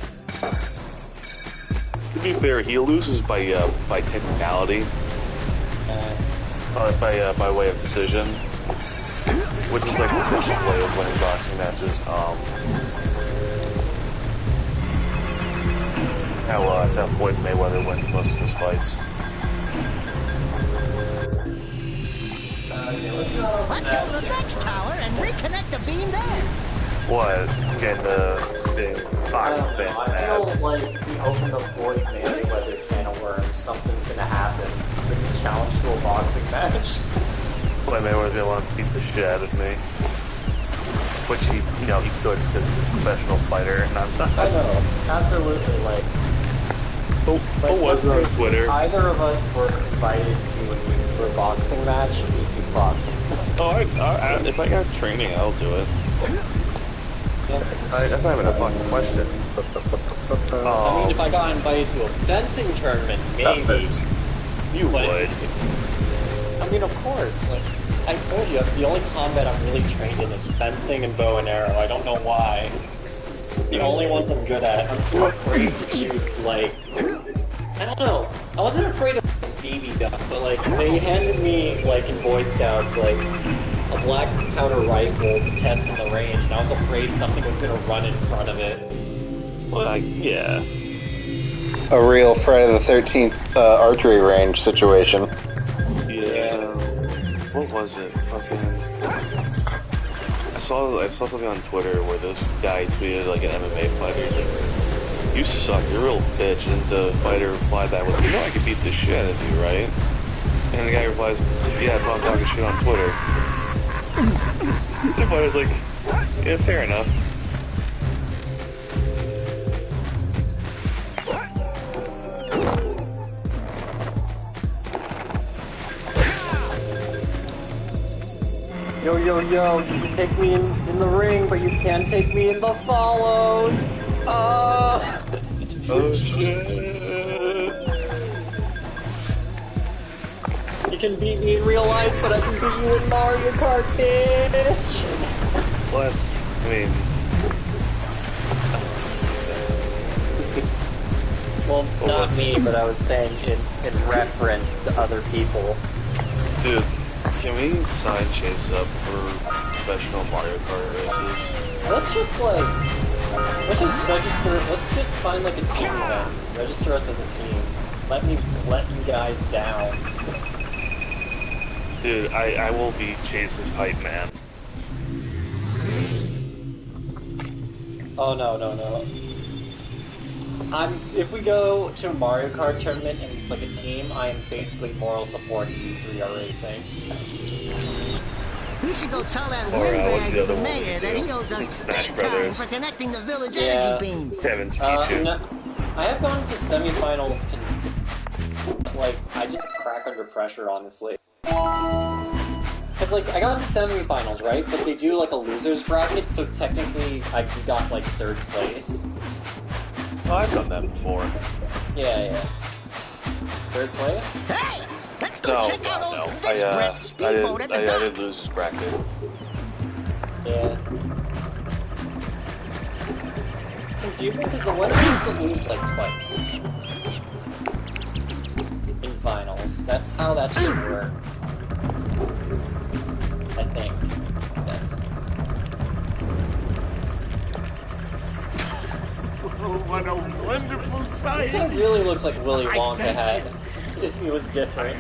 To be fair, he loses by technicality. By way of decision. Which is like the best way of winning boxing matches. That's how Floyd Mayweather wins most of his fights. Let's go to the next tower and reconnect the beam there. What? Getting the big boxing fans I mad. feel like we open the Floyd Mayweather can of worms, something's gonna happen. We're gonna challenge to a boxing match. Floyd Mayweather's gonna want to beat the shit out of me. Which he could because he's a professional fighter and I'm not. I know, absolutely, like... Who was on Twitter? If either of us were invited to a boxing match, we'd be fucked. Oh, if I got training, I'll do it. That's not even a fucking question. I mean, if I got invited to a fencing tournament, maybe. You would. I mean, of course. Like, I told you, the only combat I'm really trained in is fencing and bow and arrow. I don't know why. The only ones I'm good at. I'm too afraid to shoot, like... I don't know. I wasn't afraid of BB gun, but like, they handed me, like, in Boy Scouts, like, a black powder rifle to test in the range, and I was afraid something was gonna run in front of it. Well, yeah. A real Friday the 13th archery range situation. Yeah. What was it? Fucking... I saw something on Twitter where this guy tweeted like an MMA fighter. He's like, "You suck, you're a real bitch," and the fighter replied that with, "You know I could beat the shit out of you, right?" And the guy replies, yeah, it's about talking shit on Twitter. The boy was like, yeah, fair enough. Yo, yo, yo, you can take me in the ring, but you can't take me in the follows. Oh shit. You can beat me in real life, but I can beat you in Mario Kart, bitch. Well, that's, I mean... Well, not me, but I was saying in reference to other people. Dude, can we sign Chase up for professional Mario Kart races? Let's just register, let's just find like a team event. Register us as a team. Let you guys down. Dude, I will be Chase's hype man. Oh no. If we go to a Mario Kart tournament and it's like a team, I am basically moral support if you three are racing. We should go tell that what's the windbag of other the one mayor we that he do? owes us Smash big time Brothers. for connecting the village Yeah. energy beam. Kevin's Pikachu. No, I have gone to semifinals like, I just crack under pressure, honestly. It's like, I got to semifinals, right? But they do like a loser's bracket, so technically I got like 3rd place. Oh, I've done that before. Yeah. 3rd place? Hey! Let's go check out old Fish Brett's speedboat at the I dock. did lose his bracket. Yeah. Confusion because the winner needs to lose like twice. In finals. That's how that should work. I think. Yes. Oh, what a wonderful sight! This guy really looks like Willy Wonka had if he was different.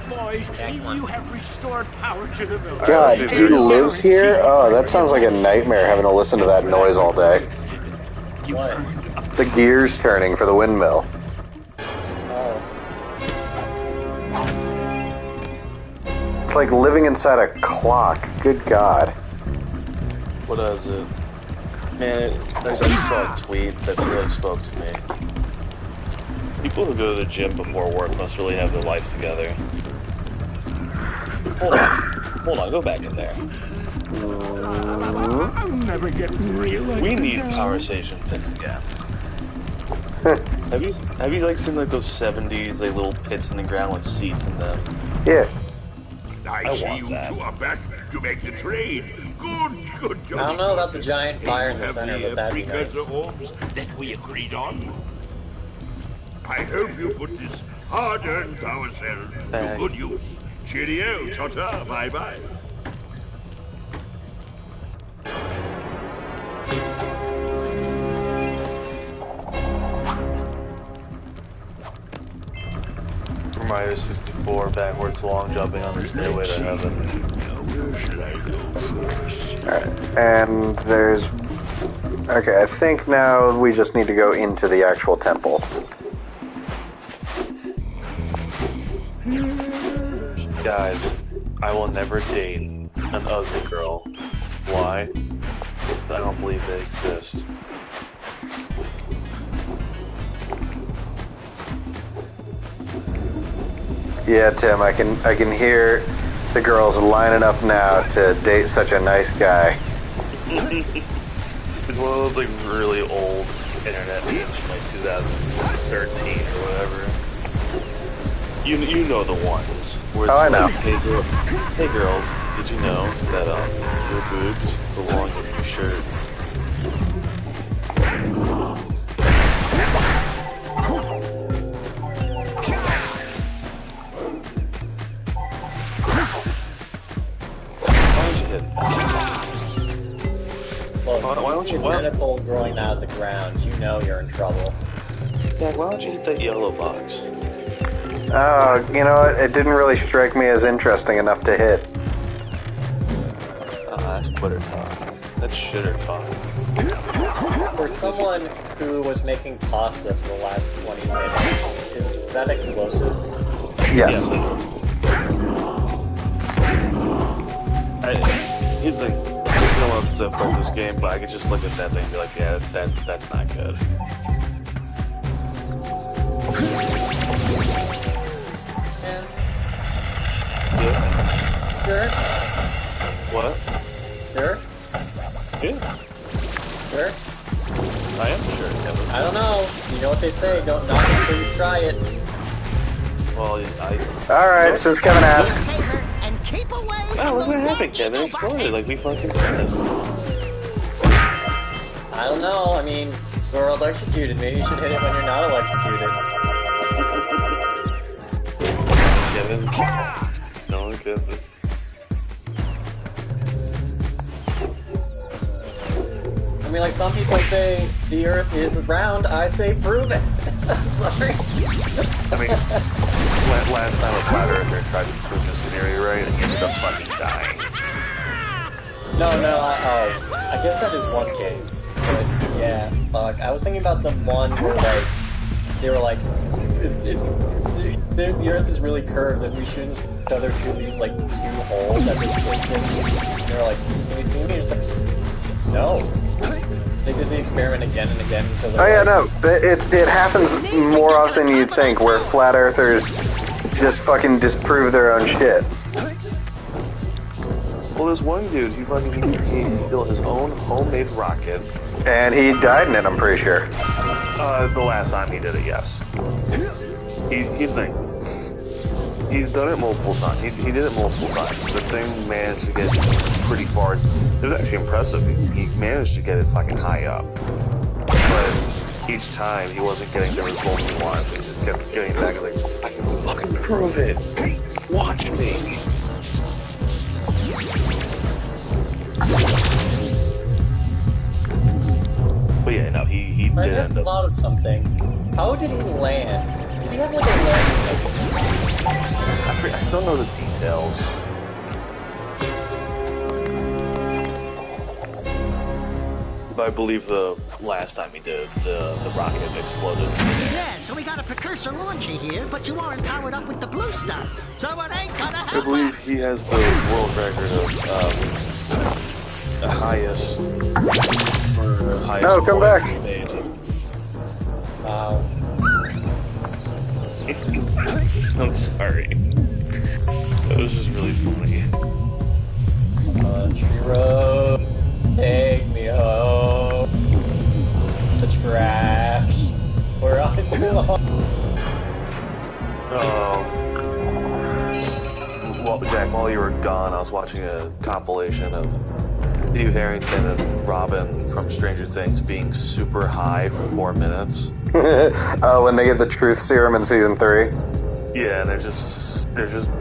Boys, you have restored power to the village. God, he lives here? Oh, that sounds like a nightmare having to listen to that noise all day. What? The gears turning for the windmill. Oh. It's like living inside a clock. Good God. What is it? Man, I just saw a tweet that really spoke to me. People who go to the gym before work must really have their lives together. Hold on, go back in there. I'm never getting real. We need power station pits again. Have you like seen like those 70s like little pits in the ground with seats in them? Yeah. I see you two are back to make the trade. Good. I don't know about the giant fire in the Have center, but that'd be nice. precursor orbs that we agreed on. I hope you put this hard-earned power cell to good use. Cheerio, ta-ta, bye-bye. Mario 64 backwards long jumping on the stairway to heaven. Where should I go first? Alright, and there's... Okay, I think now we just need to go into the actual temple. Guys, I will never date an ugly girl. Why? I don't believe they exist. Yeah, Tim, I can hear the girls lining up now to date such a nice guy. It's one of those like really old internet memes from like 2013 or whatever. You know the ones where it's I know. like, hey girls, did you know that your boobs belong in your shirt? Look, Why don't you- tentacle growing out of the ground, you know you're in trouble. Dad, why don't you hit that yellow box? You know what? It didn't really strike me as interesting enough to hit. That's quitter talk. That's shitter talk. For someone who was making pasta for the last 20 minutes, is that explosive? Yes. You'd think it's the most simple this game, but I could just look at that thing and be like, yeah, that's not good. Yeah. Sure. What? Sure. Yeah. Sure. I am sure, Kevin. I don't know. You know what they say, don't knock until you try it. Well, Alright, since Kevin asked. And keep away Oh, look what happened, Kevin. Exploded like we fucking said. I don't know. I mean, we're electrocuted. Maybe you should hit it when you're not electrocuted. Kevin. No, Kevin. I mean, like some people say the Earth is round. I say prove it. I'm sorry. I mean, last time a flat earther tried to prove this theory right, and he ended up fucking dying. No, I guess that is one case. But yeah, fuck. I was thinking about the one where like they were like, the Earth is really curved, that we shouldn't feather through these like 2 holes at this distance. And they were like, can you see me? It's like, no. They did the experiment again and again until they. Oh yeah, no, it happens more often than you'd think, where flat earthers just fucking disprove their own shit. Well, this one dude, he built his own homemade rocket. And he died in it, I'm pretty sure. The last time he did it, yes. He's done it multiple times. He did it multiple times. The thing managed to get pretty far. It was actually impressive. He managed to get it fucking high up. But each time he wasn't getting the results he wanted, so he just kept getting it back like, I can fucking prove it. Watch me. But yeah, no, he did end up. Thought of something. How did he land? Did he have like a landing? I don't know the details. But I believe the last time he did, the rocket exploded. Yeah, so we got a precursor launcher here, but you aren't powered up with the blue stuff, so it ain't gonna help. I believe he has the world record of the highest. No, come back. Wow. I'm sorry. That was just really funny. Country road, take me home. The trash, where I belong. Well, Jack, while you were gone, I was watching a compilation of Steve Harrington and Robin from Stranger Things being super high for 4 minutes. Oh, when they get the truth serum in season 3. Yeah, and they're just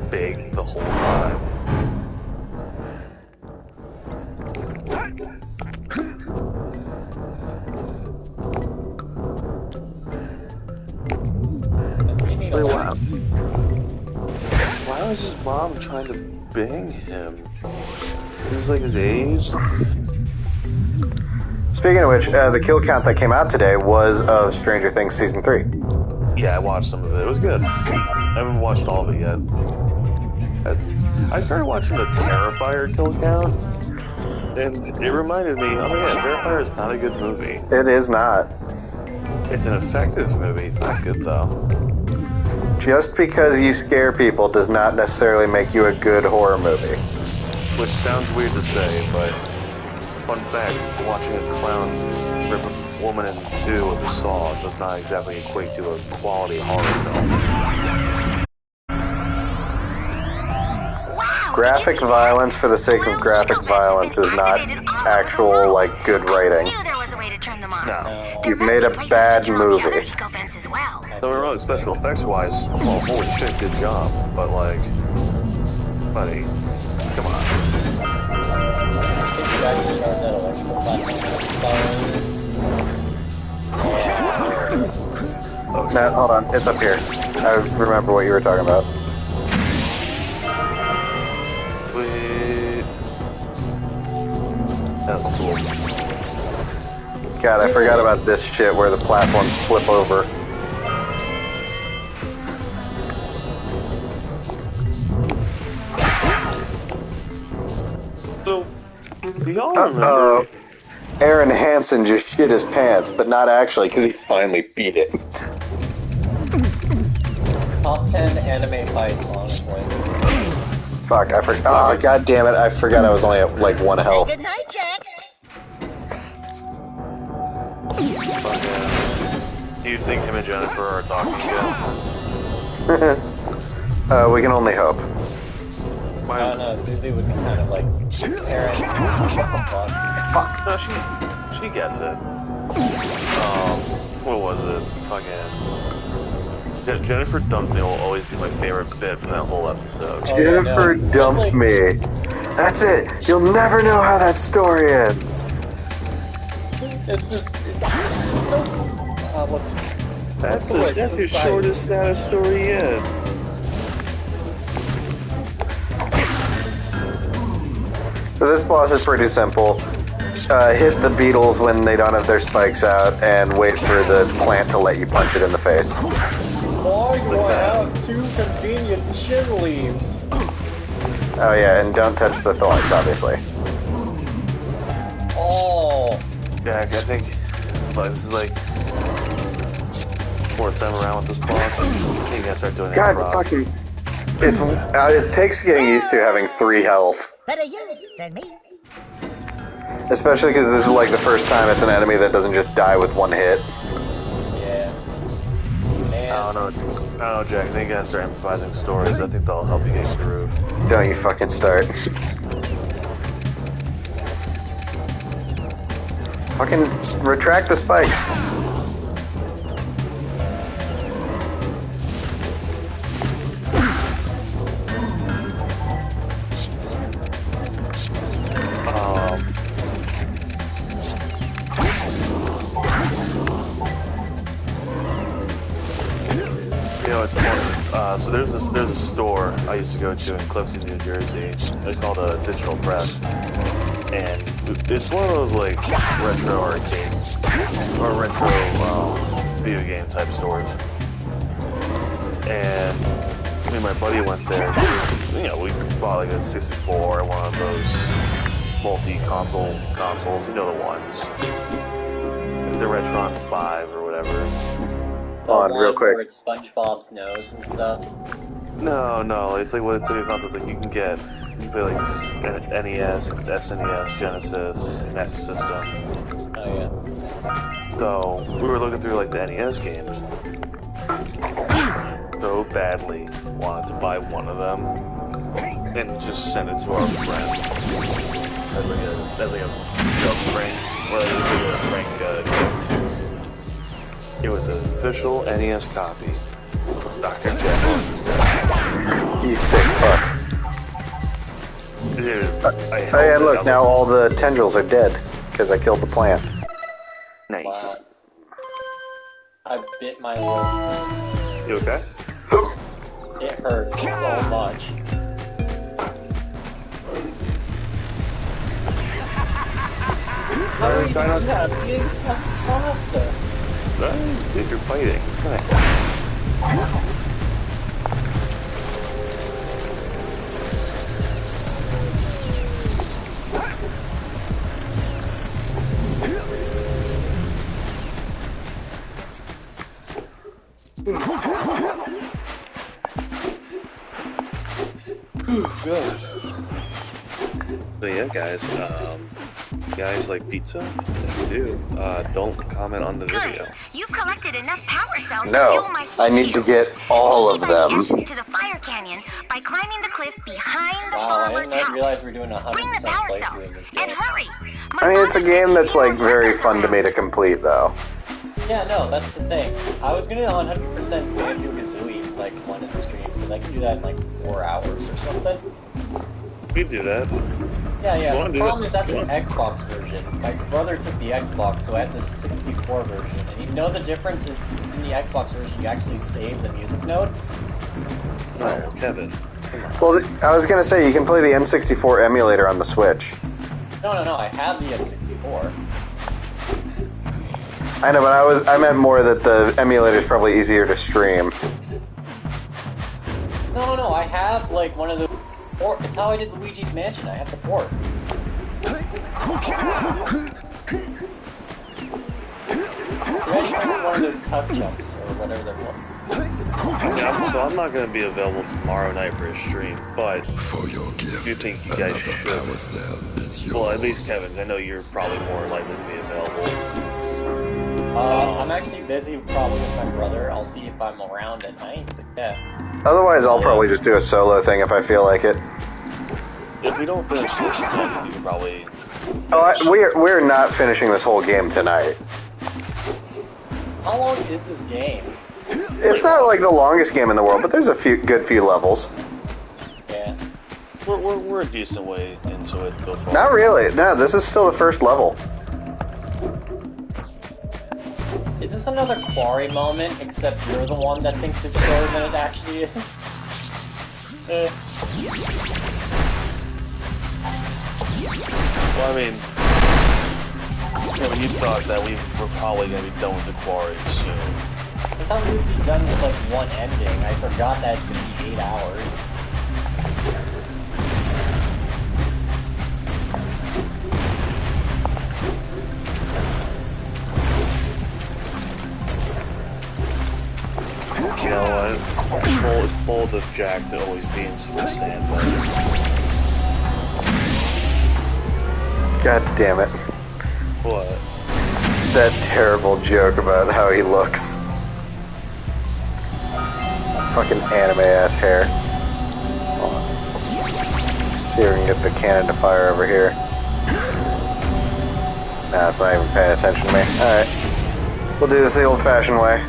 big the whole time. Wait, why was his mom trying to bang him? He was like his age. Speaking of which, the kill count that came out today was of Stranger Things season 3. Yeah, I watched some of it. It was good. I haven't watched all of it yet. I started watching the Terrifier kill count, and it reminded me, oh yeah, Terrifier is not a good movie. It is not. It's an effective movie. It's not good though. Just because you scare people does not necessarily make you a good horror movie. Which sounds weird to say, but fun fact, watching a clown rip a woman in 2 with a saw does not exactly equate to a quality horror film. Graphic violence for the sake of graphic violence is not actual, like, good writing. No. You've made a bad movie. So we're wrong, special effects wise, well, holy shit, good job. But like, buddy, come on. Oh, no, hold on, it's up here. I remember what you were talking about. Wait. That's cool. God, I forgot about this shit where the platforms flip over. We all remember. Aaron Hansen just shit his pants, but not actually, because he finally beat it. Top 10 anime fights, honestly. Fuck, I forgot. Oh, god damn it, I forgot I was only at like 1 health. Good night, Jack. Do you think him and Jennifer are talking again? We can only hope. I don't know, Susie would be kind of like, Aaron, what the fuck? Fuck. No, she gets it. What was it? Fucking... Jennifer dumped me will always be my favorite bit from that whole episode. Jennifer dumped me. That's it. You'll never know how that story ends. It's just so... That's your shortest, saddest story yet. So this boss is pretty simple. Hit the beetles when they don't have their spikes out, and wait for the plant to let you punch it in the face. Why do I have 2 convenient chin leaves? Oh yeah, and don't touch the thorns, obviously. Oh. Jack, I think this is like 4th time around with this boss. You gotta start doing it. God fucking... it takes getting used to having 3 health. Better you than me. Especially because this is like the first time it's an enemy that doesn't just die with 1 hit. Yeah. Man. I don't know, Jack. I think you gotta start improvising stories. I think that'll help you get in the groove. Don't you fucking start. Fucking retract the spikes. It's funny. So there's a store I used to go to in Clifton, New Jersey. It's called a Digital Press, and it's one of those like retro arcade or retro video game type stores. And me and my buddy went there. We bought like a 64 and one of those multi-console consoles. You know the ones, the Retron 5 or whatever. Real quick. Where it's SpongeBob's nose and stuff. No, it's like a console. It's like you can play like NES, SNES, Genesis, Master System. Oh yeah. So we were looking through like the NES games. So badly wanted to buy one of them and just send it to our friend as like a joke prank, or as like a prank gift. It was an official NES copy of Dr. Jekyll and Mr. Hyde. You sick fuck. Dude, and look, now all the tendrils are dead, because I killed the plant. Nice. Wow. I bit my lip. You okay? It hurts so much. How are you doing that? Big pasta. Dude, you're fighting. It's gonna happen. Good. So yeah, guys, you guys like pizza? If you do, don't comment on the video. You've collected enough power cells to No, fuel my I need to get all of them. To the fire canyon by climbing the cliff behind the Wow, I farmer's didn't house. realize we're doing 100% Bring the power playthrough cells in this and game. hurry. I mean, it's a game that's like very fun to me to complete, though. Yeah, no, that's the thing. I was gonna 100% Banjo-Kazooie like one of the streams because I can do that in like 4 hours or something. We can do that. Yeah. The problem is that's an Xbox version. My brother took the Xbox, so I had the 64 version. And you know the difference is in the Xbox version you actually save the music notes. No, Kevin. Well, I was gonna say, you can play the N64 emulator on the Switch. No, I have the N64. I know, but I meant more that the emulator is probably easier to stream. No, I have like one of the port. It's how I did Luigi's Mansion. I have the port. Imagine one of those tough jumps or whatever they're called. Yeah, so I'm not going to be available tomorrow night for a stream, but For your gift, you think you guys should. power cell is yours. Well, at least Kevin's. I know you're probably more likely to be available. I'm actually busy probably with my brother. I'll see if I'm around at night, but yeah. Otherwise, I'll probably just do a solo thing if I feel like it. If we don't finish this tonight, you can probably... We're not finishing this whole game tonight. How long is this game? It's not like the longest game in the world, but there's a good few levels. Yeah. We're a decent way into it so far. Not really. No, this is still the first level. Is this another Quarry moment, except you're the one that thinks it's shorter than it actually is? Well, I mean... Yeah, when you thought that we were probably going to be done with the Quarry soon. I thought we'd be done with like one ending. I forgot that it's gonna be 8 hours. You know what? It's bold of Jack to always be in Super Saiyan mode. God damn it. What? That terrible joke about how he looks. Fucking anime-ass hair. Hold on. See if we can get the cannon to fire over here. Nah, it's not even paying attention to me. Alright. We'll do this the old-fashioned way.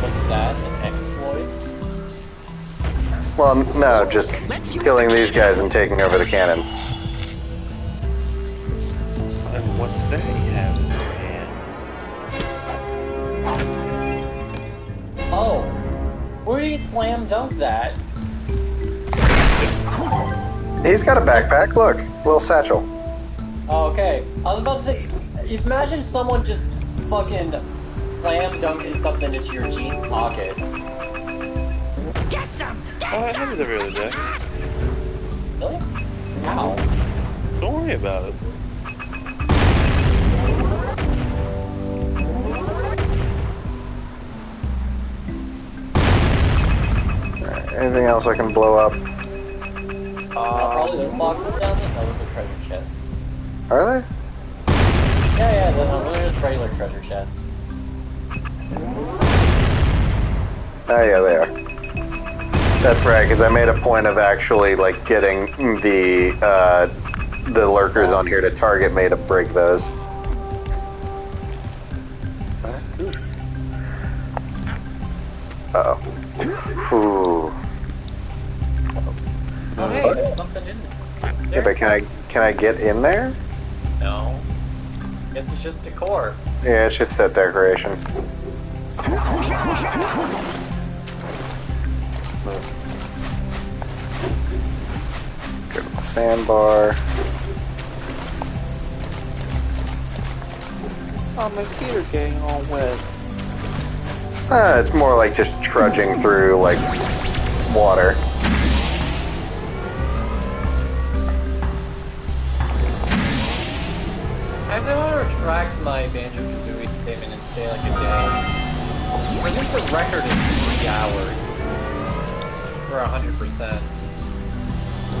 What's that? An exploit? Well, no, just killing these guys and taking over the cannon. And what's that you have in your hand? Oh! Where did he slam dunk that? He's got a backpack, look. Little satchel. Oh, okay. I was about to say, imagine someone just fucking slam dunking something into your jean pocket. Get some! Oh, that happens every other day. Really? How? Don't worry about it. Anything else I can blow up? Probably those boxes down there? No, those are treasure chests. Are they? Yeah, those are just regular treasure chests. Oh yeah, they are. That's right, because I made a point of actually like getting the lurkers on here to target me to break those. Good. Uh-oh. Ooh. Oh hey, there's something in there. Yeah, but can I get in there? No. Guess it's just decor. Yeah, it's just that decoration. Good sandbar. Oh, my feet are getting all wet. It's more like just trudging through, like, water. I want to retract my Banjo-Kazooie statement and say like a day. I think the record is 3 hours. For 100%.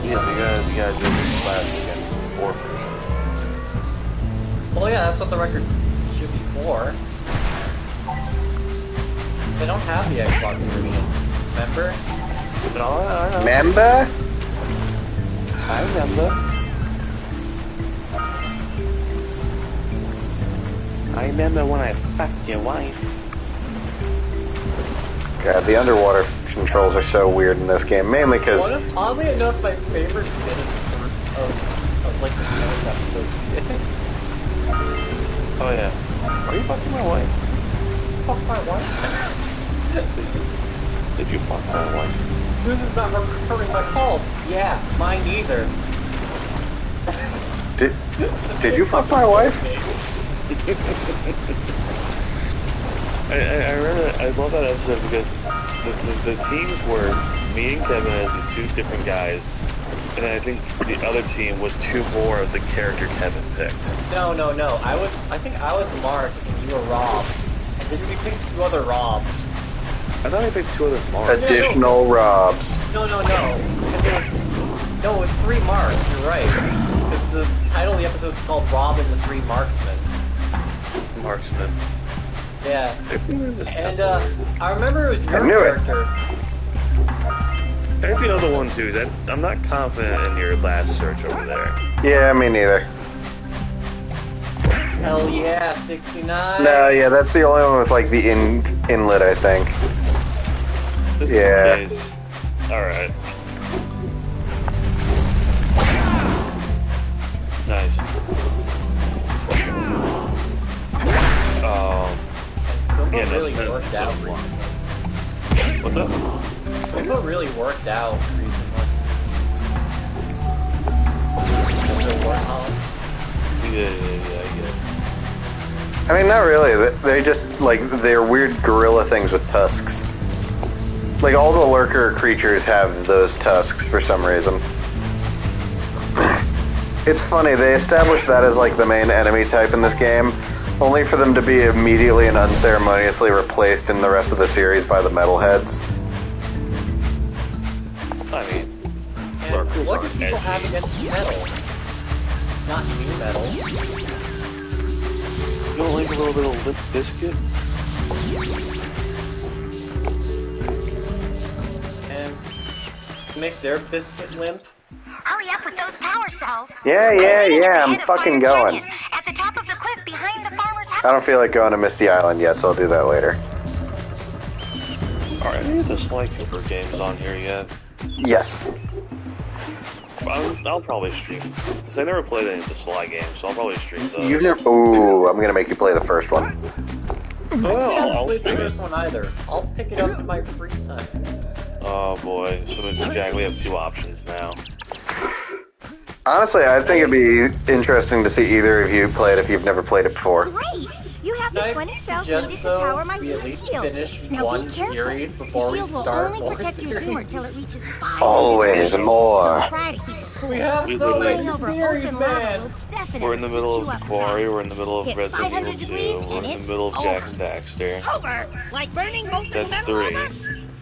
Yeah, you gotta do the classic against the 4 version. Well, yeah, that's what the records should be for. They don't have the Xbox version, remember? No, I know. Remember? I remember. I remember when I fucked your wife. God, the underwater controls are so weird in this game, mainly because... Oddly enough, my favorite bit of like the tennis episodes we did. Oh yeah. Are you fucking my wife? Fuck my wife? Did you fuck my wife? Who's is not recording my calls? Yeah, mine either. Did you fuck my wife? I love that episode because the teams were me and Kevin as these 2 different guys And I think the other team was 2 more of the character Kevin picked. No. I think I was Mark and you were Rob. And then we picked 2 other Robs. I thought I picked 2 other Marks. Additional Robs. No. It was 3 Marks, you're right. Because the title of the episode is called Rob and the 3 Marksmen. Marksman. Yeah. And I remember it was your character. I think the other one too. That I'm not confident in your last search over there. Yeah, me neither. Hell yeah, 69. No, yeah, that's the only one with like the inlet, I think. This yeah. is the case. Alright. Nice. Yeah, really worked out recently. What's up? Rainbow really worked out recently. Yeah. I mean, not really. They just, like, they're weird gorilla things with tusks. Like, all the lurker creatures have those tusks for some reason. It's funny, they established that as, like, the main enemy type in this game, only for them to be immediately and unceremoniously replaced in the rest of the series by the metalheads. I mean, and what do people have against metal? Not new metal. You don't like a little bit of Limp Bizkit? And make their biscuit limp? Hurry up with those power cells. Yeah, I'm fucking going. At the top of the cliff behind the farmer's house. I don't feel like going to Misty Island yet, so I'll do that later. Alright, any of the Sly Cooper games on here yet? Yes. I'll probably stream, because I never played any of the Sly games, so I'll probably stream those. You've never... Ooh, I'm gonna make you play the first one. Well, I haven't played the first one either. I'll pick it up in my free time. Oh boy, so Jack, we have 2 options now. Honestly, I think it'd be interesting to see either of you play it if you've never played it before. Great! You have the 20 cells needed to power my healing shield. Now be careful. The shield will only protect your zoomer till it reaches 5. Always more. We have so many series, man. We're in the middle of the Quarry, we're in the middle of Resident Evil 2, we're in the middle of Jak and Daxter. Over! Like burning molten That's metal 3. over?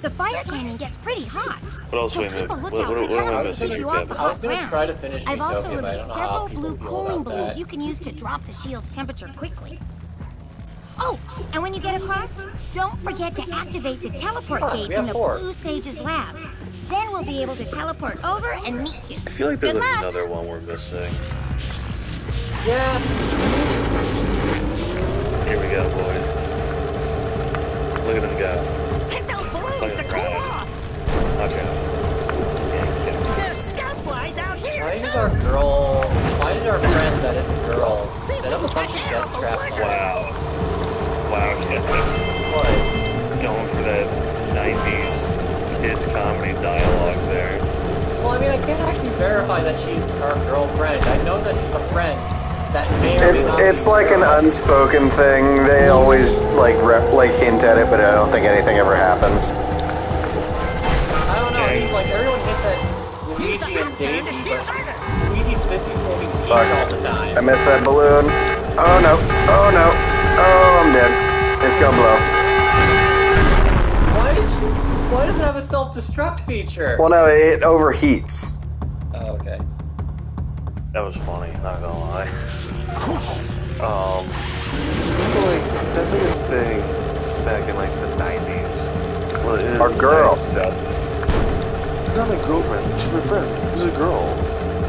The fire cannon gets pretty hot. What else do we miss? What am I missing here, Kevin? I was going to try to finish I've also Utopia, but I don't released know how several blue people feel cooling about balloons that. you can use to drop the shield's temperature quickly. Oh, and when you get across, don't forget to activate the teleport gate in the Blue Sage's lab. Then we'll be able to teleport over and meet you. I feel like there's another one we're missing. Yeah. Here we go, boys. Look at them go. Hit those balloons Look to at cool them ride. off. Watch out. There's scout flies out here, Why too. did our friend that is a girl set up a bunch of death traps? Wow, Kevin. What? Going for that 90s kids comedy dialogue there. Well, I mean, I can't actually verify that she's our girlfriend. I know that she's a friend that may or may not It's be like an girl. unspoken thing. They always like hint at it, but I don't think anything ever happens. I don't know. I mean, like everyone hints at Luigi and Daisy, but Luigi's 50-40 each all the time. I missed that balloon. Oh no! Oh no! Oh, I'm dead. It's gonna blow. Why does it have a self-destruct feature? Well, no, it overheats. Oh, okay. That was funny, not gonna lie. Like, that's like a thing back in like the 90s. Well, Our girl. She's not my girlfriend, she's my friend. She's a girl.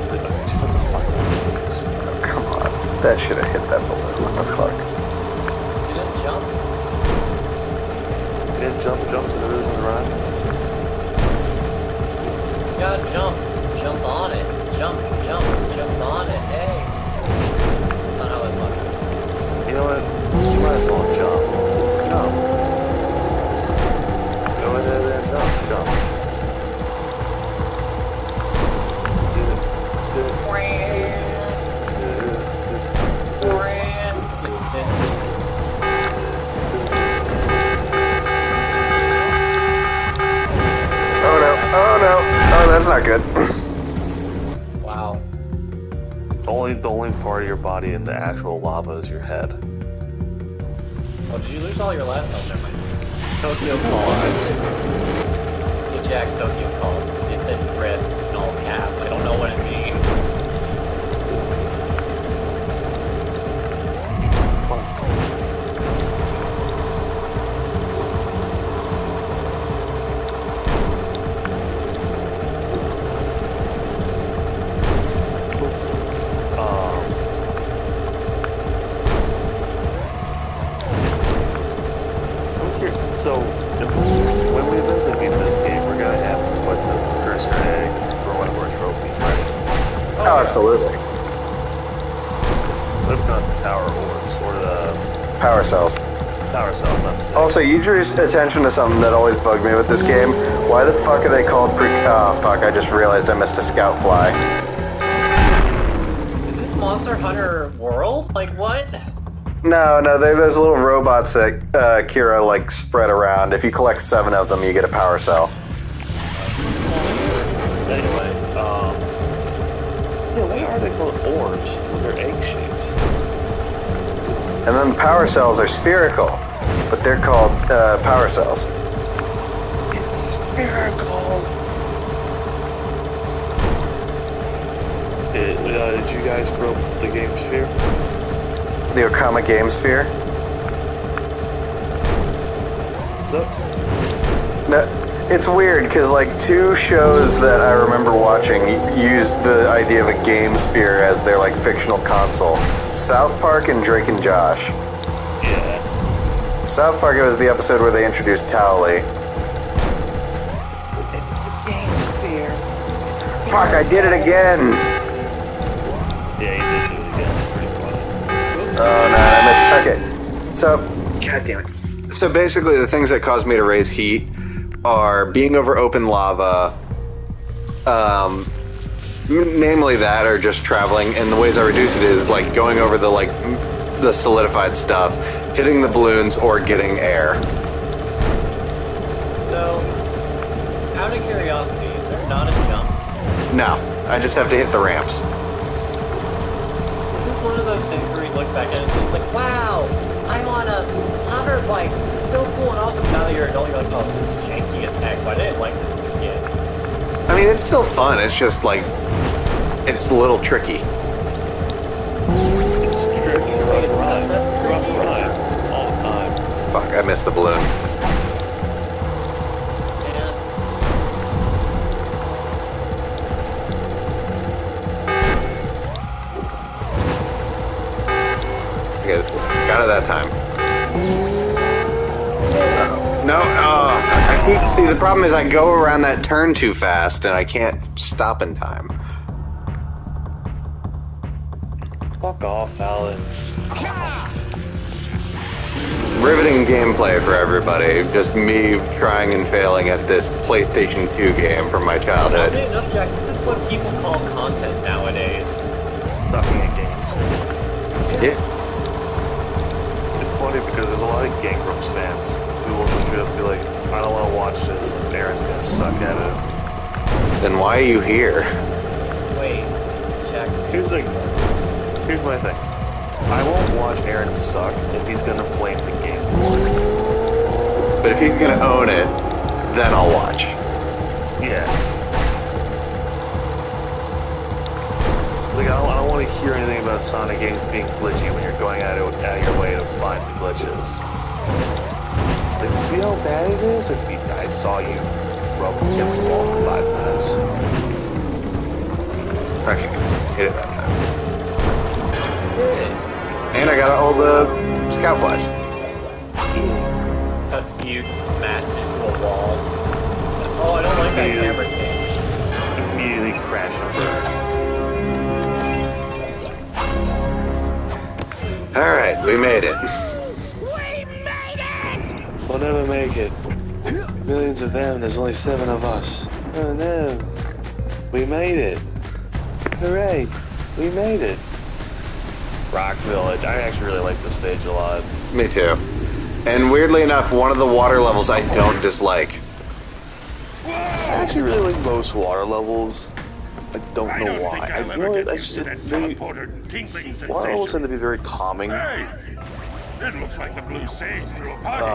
Like, what the fuck? Oh, come on. That should have hit that balloon. What the fuck? You didn't jump? You didn't jump to the rhythm ride? You gotta jump. Jump on it. Jump on it. Hey. Oh no, that's not good. You know what? You might as well jump. Go ahead and jump. Oh no! Oh no! Oh, that's not good. The only part of your body in the actual lava is your head. Oh, did you lose all your last health? Never mind. Tokyo Call. You Jack Tokyo Call. It's in red in all caps. I don't know what it means. So, when we eventually beat this game, we're gonna have to put the cursor egg for one of our trophies, right? Oh, absolutely. What if not the power orbs or the Power cells. power cells? I'm saying. Also, you drew attention to something that always bugged me with this game. Why the fuck are they called oh, fuck, I just realized I missed a scout fly. Is this Monster Hunter World? Like, what? No, they're those little robots that Kira, like, spread around. If you collect 7 of them, you get a power cell. Anyway, yeah, why are they called orbs when they're egg-shaped? And then the power cells are spherical, but they're called power cells. It's spherical. Did you guys grow up the game Sphere? The Okama Game Sphere? No, it's weird, because, like, 2 shows that I remember watching used the idea of a game sphere as their, like, fictional console. South Park and Drake and Josh. Yeah. South Park, it was the episode where they introduced Cowley. It's the game sphere. Fuck, I did it again! Yeah, you did do it again. It's pretty funny. Oh, no, I missed. Okay, so, god damn it. So basically, the things that cause me to raise heat are being over open lava, namely that, or just traveling. And the ways I reduce it is like going over the solidified stuff, hitting the balloons, or getting air. So, out of curiosity, is there not a jump? No, I just have to hit the ramps. Is this one of those things where you look back at it and it's like, wow, I'm on a hover bike. This is so cool and awesome. Now that you're an adult, you're like, oh, this is janky as heck. But I didn't like this as a kid. I mean, it's still fun. It's just like, it's a little tricky. It's tricky throughout the ride. Throughout the ride. All the time. Fuck, I missed the balloon. Okay, got it that time. No, I keep, see, the problem is I go around that turn too fast and I can't stop in time. Fuck off, Alan. Riveting gameplay for everybody. Just me trying and failing at this PlayStation 2 game from my childhood. Funny enough, Jack, this is what people call content nowadays. Sucking at games. Yeah. It's funny because there's a lot of Game Grumps fans who will just straight up be like, I don't want to watch this if Aaron's gonna suck at it. Then why are you here? Wait, Jack. Here's my thing. I won't watch Aaron suck if he's gonna blame the game for it. But if he's gonna own it, then I'll watch. Yeah. Like, I don't want to hear anything about Sonic games being glitchy when you're going out of your way to find the glitches. Like, see how bad it is? I saw you rub against the wall for 5 minutes. Okay, hit it that time. And I got all the scout flies. Cuts you smash into a wall. Oh, I don't like that camera change. Immediately crash and burn. Alright, we made it. We'll never make it. Millions of them, there's only 7 of us. Oh no. We made it. Hooray. We made it. Rock Village. I actually really like this stage a lot. Me too. And weirdly enough, one of the water levels I don't dislike. I actually really like most water levels. I don't know why. I just they all seem to be very calming. Hey, it looks like the Blue Sage threw a party.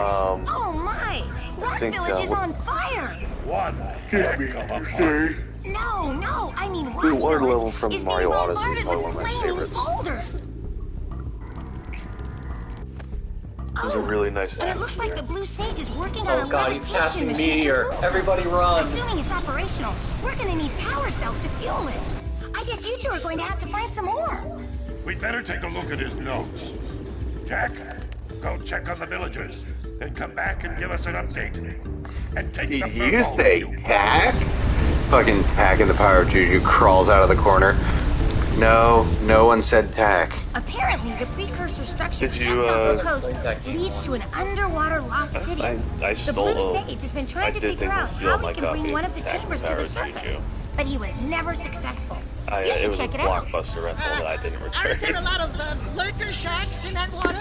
Oh my! Rock Village is on fire! One heck of a party. No, I mean Rock The water Village level from is Mario being Odyssey is bombarded probably one of with my flaming favorites. boulders. It was a really nice And it looks like the Blue Sage is working on Oh a god, he's levitation casting machine meteor. to move. Everybody run. Assuming it's operational, we're gonna need power cells to fuel it. I guess you two are going to have to find some more. We'd better take a look at his notes. Jack, go check on the villagers, then come back and give us an update. And take the Did you furball say with you. Tack? Fucking Tack in the Power of Juju crawls out of the corner. No one said Tack. Apparently, the precursor structure Did just you, off the coast leads to an underwater lost city. I The stole Blue them. Sage has been I trying to did figure think to out steal how my he can copy bring one of of the Attack chambers to Power the of surface. Juju. But he was never successful. You It should was a check it out. Blockbuster rental that I didn't Aren't there a return. lot of lurker sharks in that water?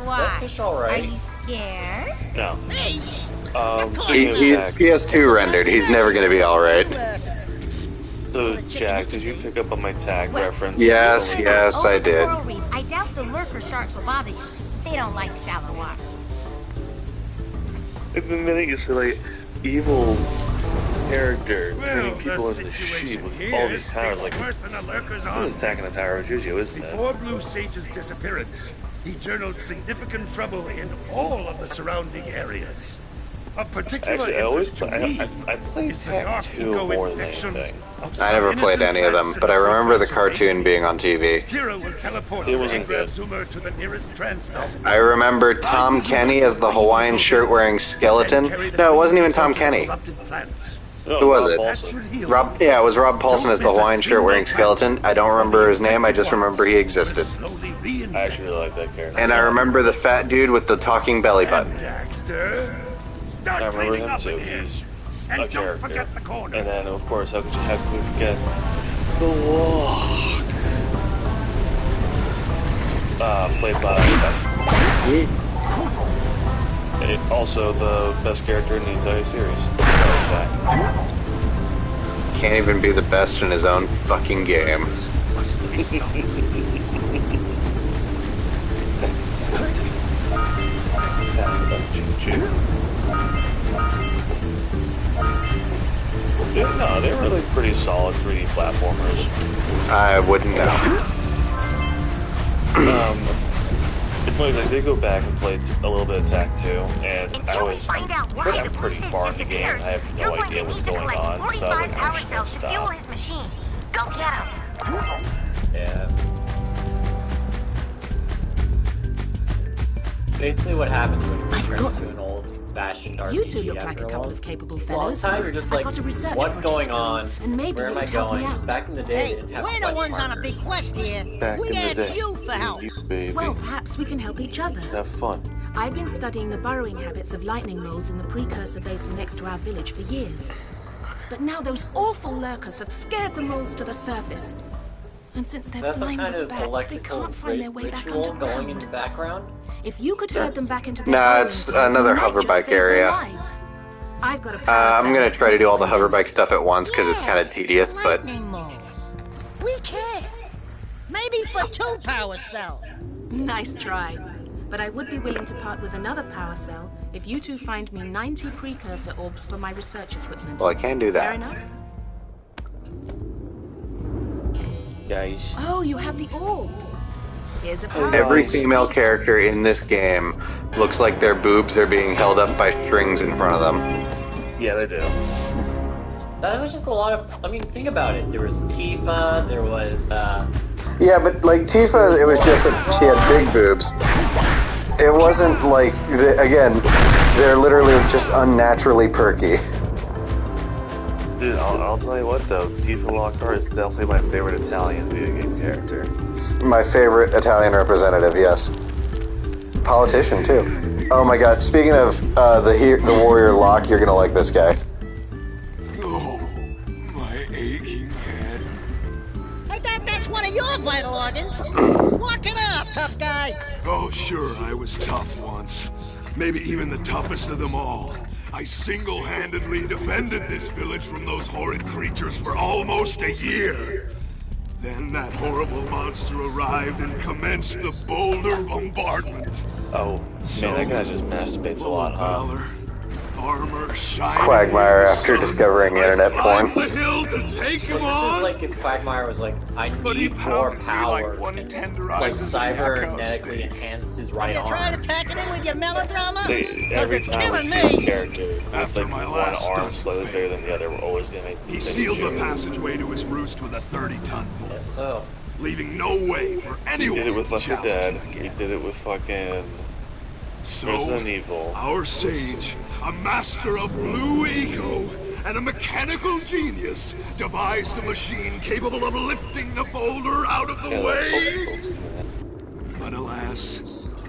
Why? Fish alright. Are you scared? No. Hey, He's PS2 rendered. He's never gonna be alright. So, Jack, did you pick up on my tag reference? Yes, yes, I did. Coral Reef, I doubt the lurker sharks will bother you. They don't like shallow water. Like the minute you say like evil character turning Well, people the into situation sheep with here all these is powers, like worse than the lurkers this is attacking the Power of Juju, isn't it? Before Blue Sage's disappearance, he journaled significant trouble in all of the surrounding areas. Of particular Actually, I always interest to me I played is the Tag dark 2 more than eco-infection anything. of I some never played innocent any of them, plants but I in the remember the precursor cartoon basin. being on TV. Kira will teleport It wasn't and grab good. Zoomer to the nearest transmitter. I remember Tom Kenny as the Hawaiian shirt-wearing skeleton. No, it wasn't even Tom Kenny. No, Who was Rob it? Paulson. Yeah, it was Rob Paulson as the Hawaiian shirt-wearing skeleton. I don't remember his name, I just remember he existed. I actually really like that character. And I remember the fat dude with the talking belly button. Daxter, start I remember cleaning him up too. in here. He's And a don't character. forget the corners. And then, of course, how could we forget the Walk? Played by and also the best character in the entire series. Can't even be the best in his own fucking game. Yeah, no, they were like pretty solid 3D platformers. I wouldn't know. It's funny, I did go back and play a little bit of Attack 2, and I'm pretty far in the game. I have no idea what's going on, so I was like, I'm just gonna stop. his machine. Go get him. Yeah. Basically what happens when you turn into an old-fashioned RPG You two look like after a couple of capable long fellows. time, you're just like, I've got a research what's project going on? and maybe Where you am I would help me going? out. 'Cause back in the day, they Hey, didn't have we're the quest ones on a big markers. quest here. Back We in the asked day. you for help. You baby. Well, perhaps we can help each other. Have fun. I've been studying the burrowing habits of lightning moles in the precursor basin next to our village for years. But now those awful lurkers have scared the moles to the surface. And since they're That's some blind kind as of bats, they electrical can't find their way back ritual going in underground. the background. If you could herd them back into their Nah, burrowing it's tunnels, another you might hover just bike save their area. lives. I've got a I'm gonna power try to do all the cell hover bike stuff at once because it's kind of tedious, but Lightning moles. We can. Maybe for 2 power cells. Nice try. But I would be willing to part with another power cell if you two find me 90 precursor orbs for my research equipment. well, I can do Fair that. enough? Guys. Oh, you have the orbs. Here's a power Every cell. female character in this game looks like their boobs are being held up by strings in front of them. Yeah, they do. That was just a lot of. I mean, think about it. There was Tifa. There was. Yeah, but like Tifa, it was just that she had big boobs. It wasn't like, again, they're literally just unnaturally perky. Dude, I'll tell you what though, Tifa Lockhart is definitely my favorite Italian video game character. My favorite Italian representative, yes. Politician, too. Oh my god, speaking of the warrior Locke, you're gonna like this guy. Oh, my aching head. Hey, that's one of your vital organs. Walk it off, tough guy. Oh, sure, I was tough once. Maybe even the toughest of them all. I single-handedly defended this village from those horrid creatures for almost a year. Then that horrible monster arrived and commenced the boulder bombardment. Oh, man, that guy just masturbates a lot, huh? Valor, armor, shining Quagmire after discovering internet porn. the hill to take him This on. is like if Quagmire was like, I But he need more pounded me power. like one and, tenderizes like a cybernetically steak. enhanced his right You tried arm. attacking him with your melodrama? Every it's time we killing see a me. character with After like my one last arm stunt slightly failed. bigger than the other, we're always gonna make He sealed the passageway to his roost with a 30-ton bolt, Yes, so. leaving no way for He anyone did it with to Left 4 challenge Dead. him He again. did it with fucking So, Resident Evil. our sage, a master of blue eco, and a mechanical genius, devised a machine capable of lifting the boulder out of the Yeah, like, way. folks doing that. But alas,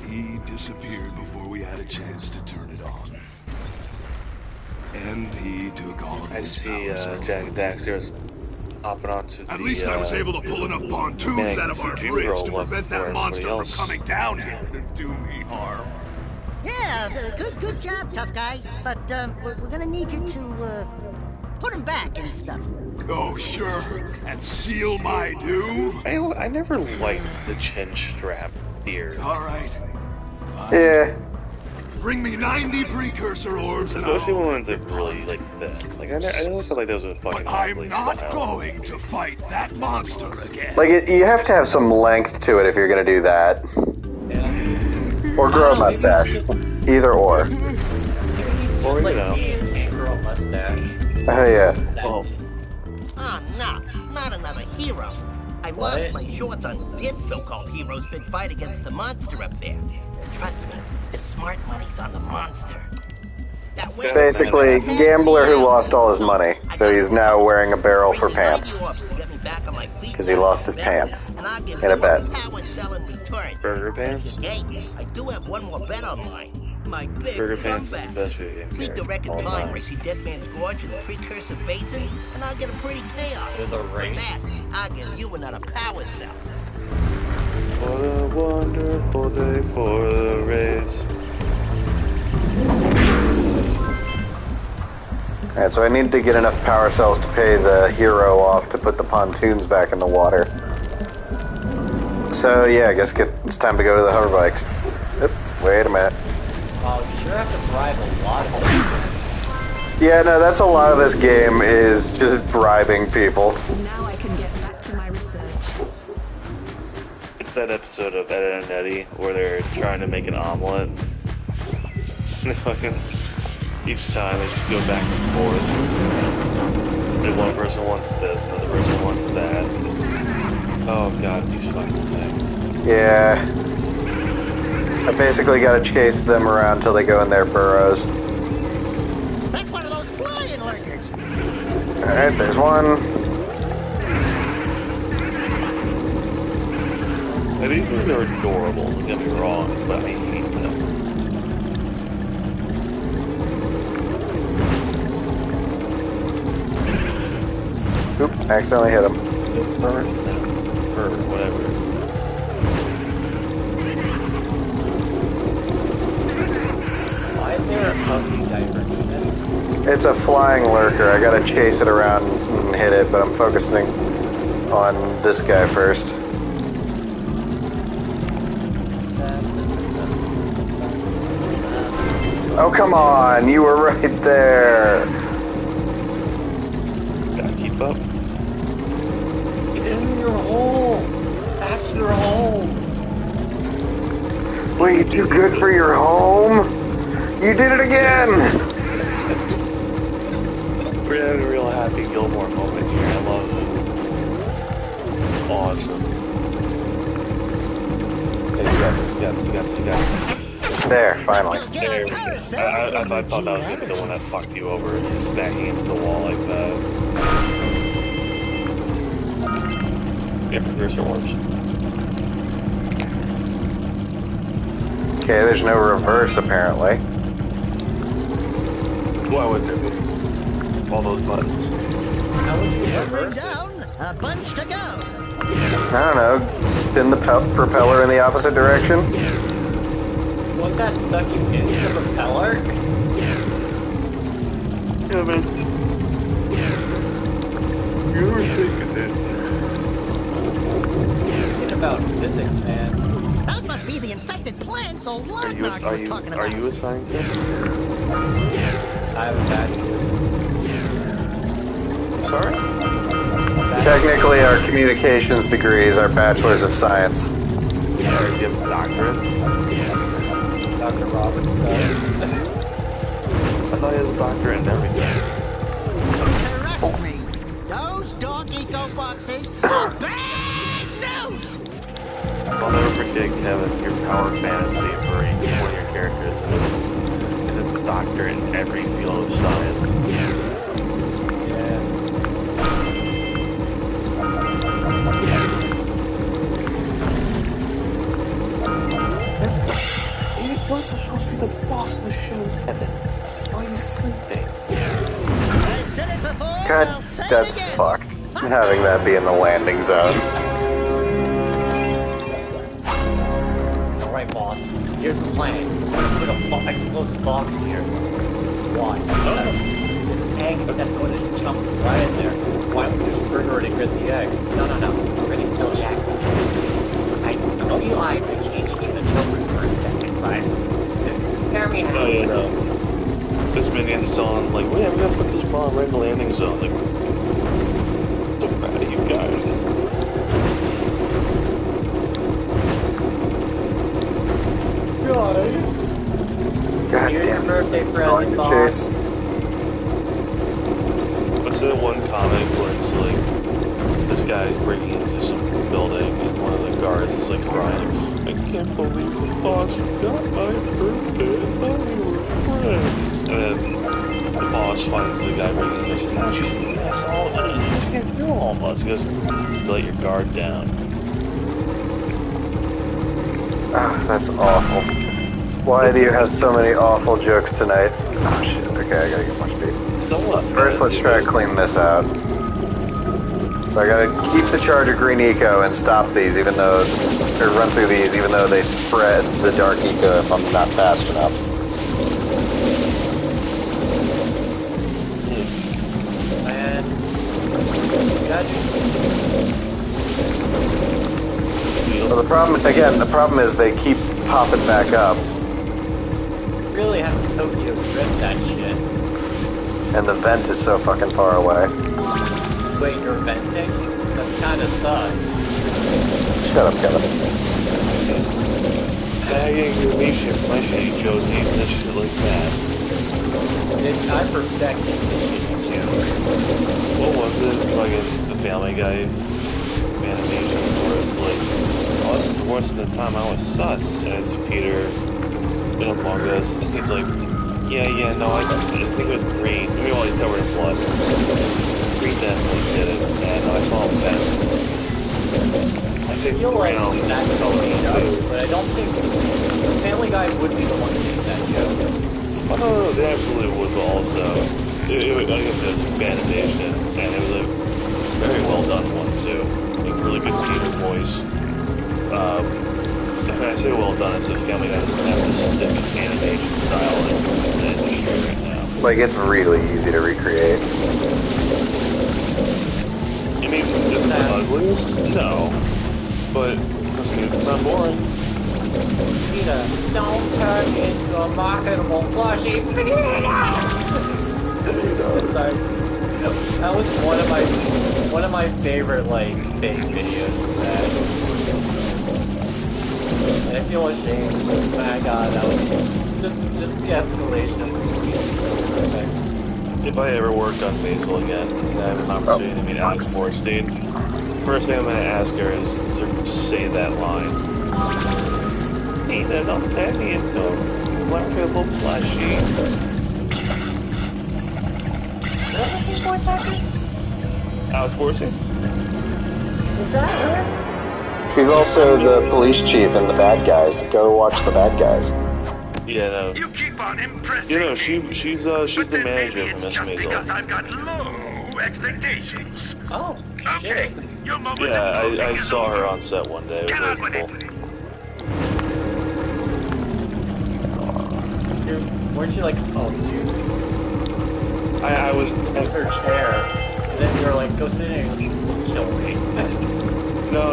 he disappeared before we had a chance to turn it on. And he took all of I his see power cells Jack with him. Daxter's hopping onto the. At least I was able to pull enough pontoons man, out of it's a our Dream bridge Girl to left prevent for that everybody monster from else. coming down here to do me harm. Yeah, good job, tough guy. But we're gonna need you to put him back and stuff. Oh, sure. And seal my doom? I never liked the chin strap beard. All right. Fine. Yeah. Bring me 90 precursor orbs and Especially when I'll... it's like really like thin. Like I always felt like that was a fucking But I'm ugly not style. going to fight that monster again. Like, you have to have some length to it if you're gonna do that. Yeah. Or grow a Maybe mustache. he's just- Either or. Maybe he's just Or, you like know. me and can't grow a mustache. Oh, yeah. That Well, is- Oh, no, not another hero. I What? lost my short on this so-called hero's big fight against the monster up there. Trust me, the smart money's on the monster. That way- Basically, gambler who lost all his money, so he's now wearing a barrel for pants. Because he lost his pants in a bet. Burger Pants? I do have one more bet on mine. My big Burger Pants is the comeback. best video game Beat the character record of all time time. where I see Dead Man's Gorge in the precursor basin, and I'll get a pretty payoff. There's a For race. that, I'll give you another power cell. What a wonderful day for the race. Alright, so I need to get enough power cells to pay the hero off to put the pontoons back in the water. So yeah, I guess it's time to go to the hover bikes. Oop, wait a minute. Wow, you sure have to bribe a lot of people. Yeah, no, that's a lot of this game is just bribing people. Now I can get back to my research. It's that episode of Ed and Eddie where they're trying to make an omelet. They fucking each time they just go back and forth. And one person wants this, another person wants that. Oh god, these fucking things. Yeah. I basically gotta chase them around till they go in their burrows. That's one of those flying lurkers. Alright, there's one. Now, these things are adorable, don't get me wrong, but I hate them. Oop, accidentally hit him. Burn them. Or whatever. Why is there a puppy diaper demons? It's a flying lurker. I gotta chase it around and hit it, but I'm focusing on this guy first. Oh, come on. You were right there. Gotta keep up. Get in your home! Back to your home! Were you too good for your home? You did it again! We're having a real Happy Gilmore moment here. I love it. Awesome. Hey, you got this, you got this. There, finally. There we go. I thought that was gonna be the one that fucked you over, just smacking into the wall like that. Yeah, reverse orbs. Okay, there's no reverse apparently. Why would there be? All those buttons. How would you reverse it? Down, a bunch to go. I don't know, spin the propeller in the opposite direction? Won't that suck you into the propeller? Kevin. You were thinking it. Think about physics, man. Those must be the infested plants old Lognark was talking about. Are you a scientist? I have a bachelor's. Sorry? Technically, our communications degrees are bachelors of science. Or do you have a doctorate? Dr. Roberts does. I thought he has a doctorate in everything. Trust me, those dog eco boxes are bad news! I'll never forget, Kevin, your power fantasy for one of your characters is a doctor in every field of science. You're supposed to be the boss of the show, Kevin. Why are you sleeping? I've said it before, God, I'll say that's it again. fucked. Having that be in the landing zone. Alright, boss. Here's the plan. We're gonna put a explosive box here. Why? Because this egg that's going to jump right in there. Why don't we just trigger it and get the egg? No. We're gonna kill Jack. I realize I changed you to the children for a second, but hear me out. Oh, yeah, no. This minion's telling, like, yeah, we gotta put this bomb right in the landing zone. Like, so bad at you guys. Guys. God Here's your damn, birthday it's present, boss. chase. What's that one comic where it's like, this guy's breaking into some building and one of the guards is like crying, I can't believe the boss forgot my birthday, I thought we were friends. And then the boss finds the guy breaking in and goes, no, she's an asshole, you can't do all of us. He goes, you let your guard down. Ah, that's awful. Why do you have so many awful jokes tonight? Oh shit, okay, I gotta get more speed. First, let's try to clean this out. So I gotta keep the charge of green eco and stop these even though, or run through these even though they spread the dark eco if I'm not fast enough. Man. Well, the problem is they keep popping back up. Really have to Tokyo drift that shit. And the vent is so fucking far away. Wait, you're venting? That's kinda sus. Shut up, Kevin. Bagging your leadership, my shitty Joe's name, this shit like that. I perfected this shit too. What was it? Fucking the Family Guy animation where it's like, oh, this is the worst of the time I was sus, and it's Peter in Among Us, and he's like, yeah, no, I think it was green. I mean, well, he's covered in blood. Green definitely did it, and I saw him then. I think feel like brown is that the color would be too. but I don't think the Family Guy would be the one to make that joke. Oh, no, they absolutely would, but also, like I said, it was a fan animation, and it was a very well done one, too. Like, really good Peter voice. When I say well done, it's a Family Guy doesn't have the stiffest animation style in the industry right now. Like, it's really easy to recreate. I mean, is it the ugliest? No. But, doesn't mean it's not boring. Peter, don't turn into a marketable plushie. It's like, that was one of my favorite like fake videos was that. And I feel ashamed. My God, that was just the escalation of the screen. If I ever work on Basil again, and I have an opportunity to meet Alex Borstein, first thing I'm going to ask her is to just say that line. Peter, don't turn me into a marketable plushie. What was his voice actor? Alex Borstein? Is that her? She's also the police chief in The Bad Guys. Go watch The Bad Guys. Yeah, no. You keep on impressing You know, me. she's the manager Maybe for it's Miss just Maisel. because I've got low expectations. Oh, Okay, your moment Yeah, of closing I is saw her over. on set one day. It was Cannot very cool. Weren't you like, oh, dude? I was This is her chair. And then you were like, go sit in and kill me. No.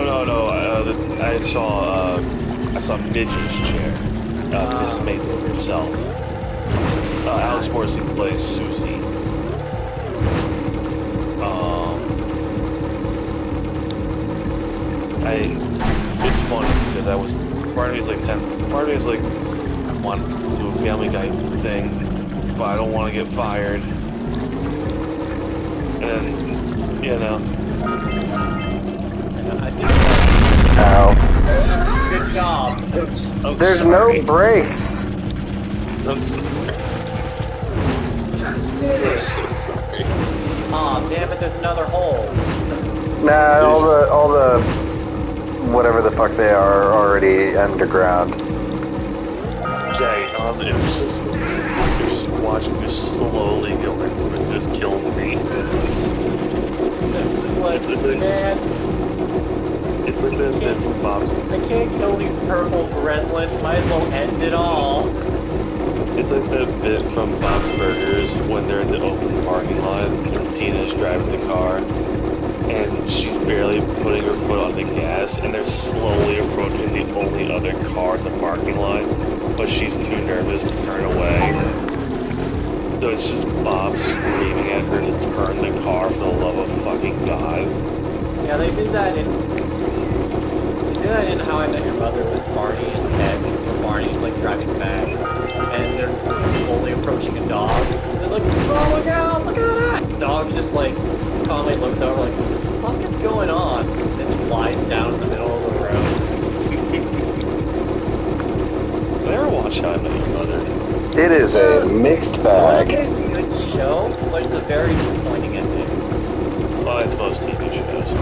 I saw Midge's chair. Miss Maple herself. Alex Morrison plays Susie. It's funny because part of me is like part of me is like, I want to do a Family Guy thing, but I don't want to get fired. And, you know. I think. Ow. Good job. I'm There's sorry. no brakes. I'm sorry. I'm so sorry. Aw, damn it, there's another hole. Nah, all the whatever the fuck they are already underground. Jay, honestly, it was just watching me slowly go into it, just killed me. It's like, man, It's like that bit from Bob's. I can't kill these purple gremlins. Might as well end it all. It's like that bit from Bob's Burgers when they're in the open parking lot and Tina's driving the car and she's barely putting her foot on the gas and they're slowly approaching the only other car in the parking lot, but she's too nervous to turn away. So it's just Bob screaming at her to turn the car for the love of fucking God. Yeah, they did that in How I Met Your Mother with Barney and Ted, where Barney's like driving back, and they're slowly approaching a dog. And it's like, oh look out, look at that! The dog's just like, calmly looks over like, what the fuck is going on? And then flies down in the middle of the road. Did I ever watch How I Met Your Mother? It is a mixed bag. It's a good show, but it's a very disappointing ending. Well, it's most TV shows.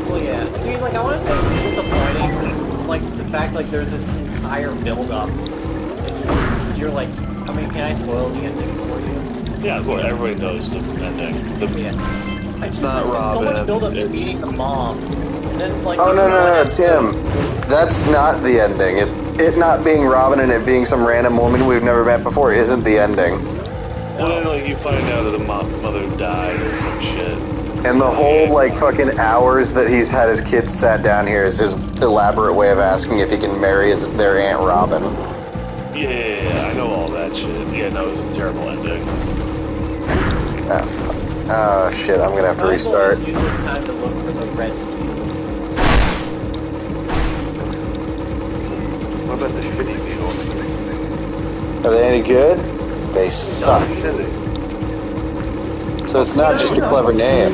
Well, yeah. I mean, like, I want to say it's disappointing. Like, the fact, like, there's this entire build-up. And you're like, I mean, can I spoil the ending for you? Yeah, of course, everybody knows the ending. Yeah. It's not Robin. So much build-up to It's... meeting the mom. And then, like... Oh, no, Tim. That's not the ending. It not being Robin and it being some random woman we've never met before isn't the ending. Well, then, like, you find out that the mother died or some shit. And the whole, like, fucking hours that he's had his kids sat down here is his elaborate way of asking if he can marry their Aunt Robin. Yeah, I know all that shit. Yeah, no, it was a terrible ending. Oh, shit, I'm gonna have to restart. Use this time to look for the red beetles. What about the shitty beetles? Are they any good? They suck. So it's not just a clever name.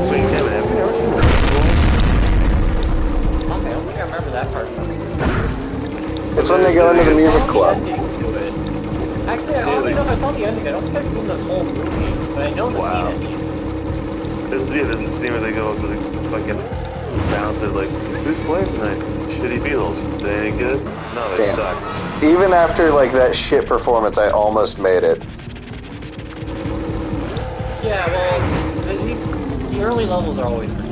Wait, Kevin, have you ever seen the Okay, I don't think I remember that part. It's when they go into the music club. Actually, I don't know if I saw the ending. I don't think I've seen the whole movie, but I know the scene at least. There's a scene where they go up to the fucking bouncer, like, who's playing tonight? Shitty Beatles. They ain't good? No, they suck. Even after, like, that shit performance, I almost made it. Yeah, well, the early levels are always pretty.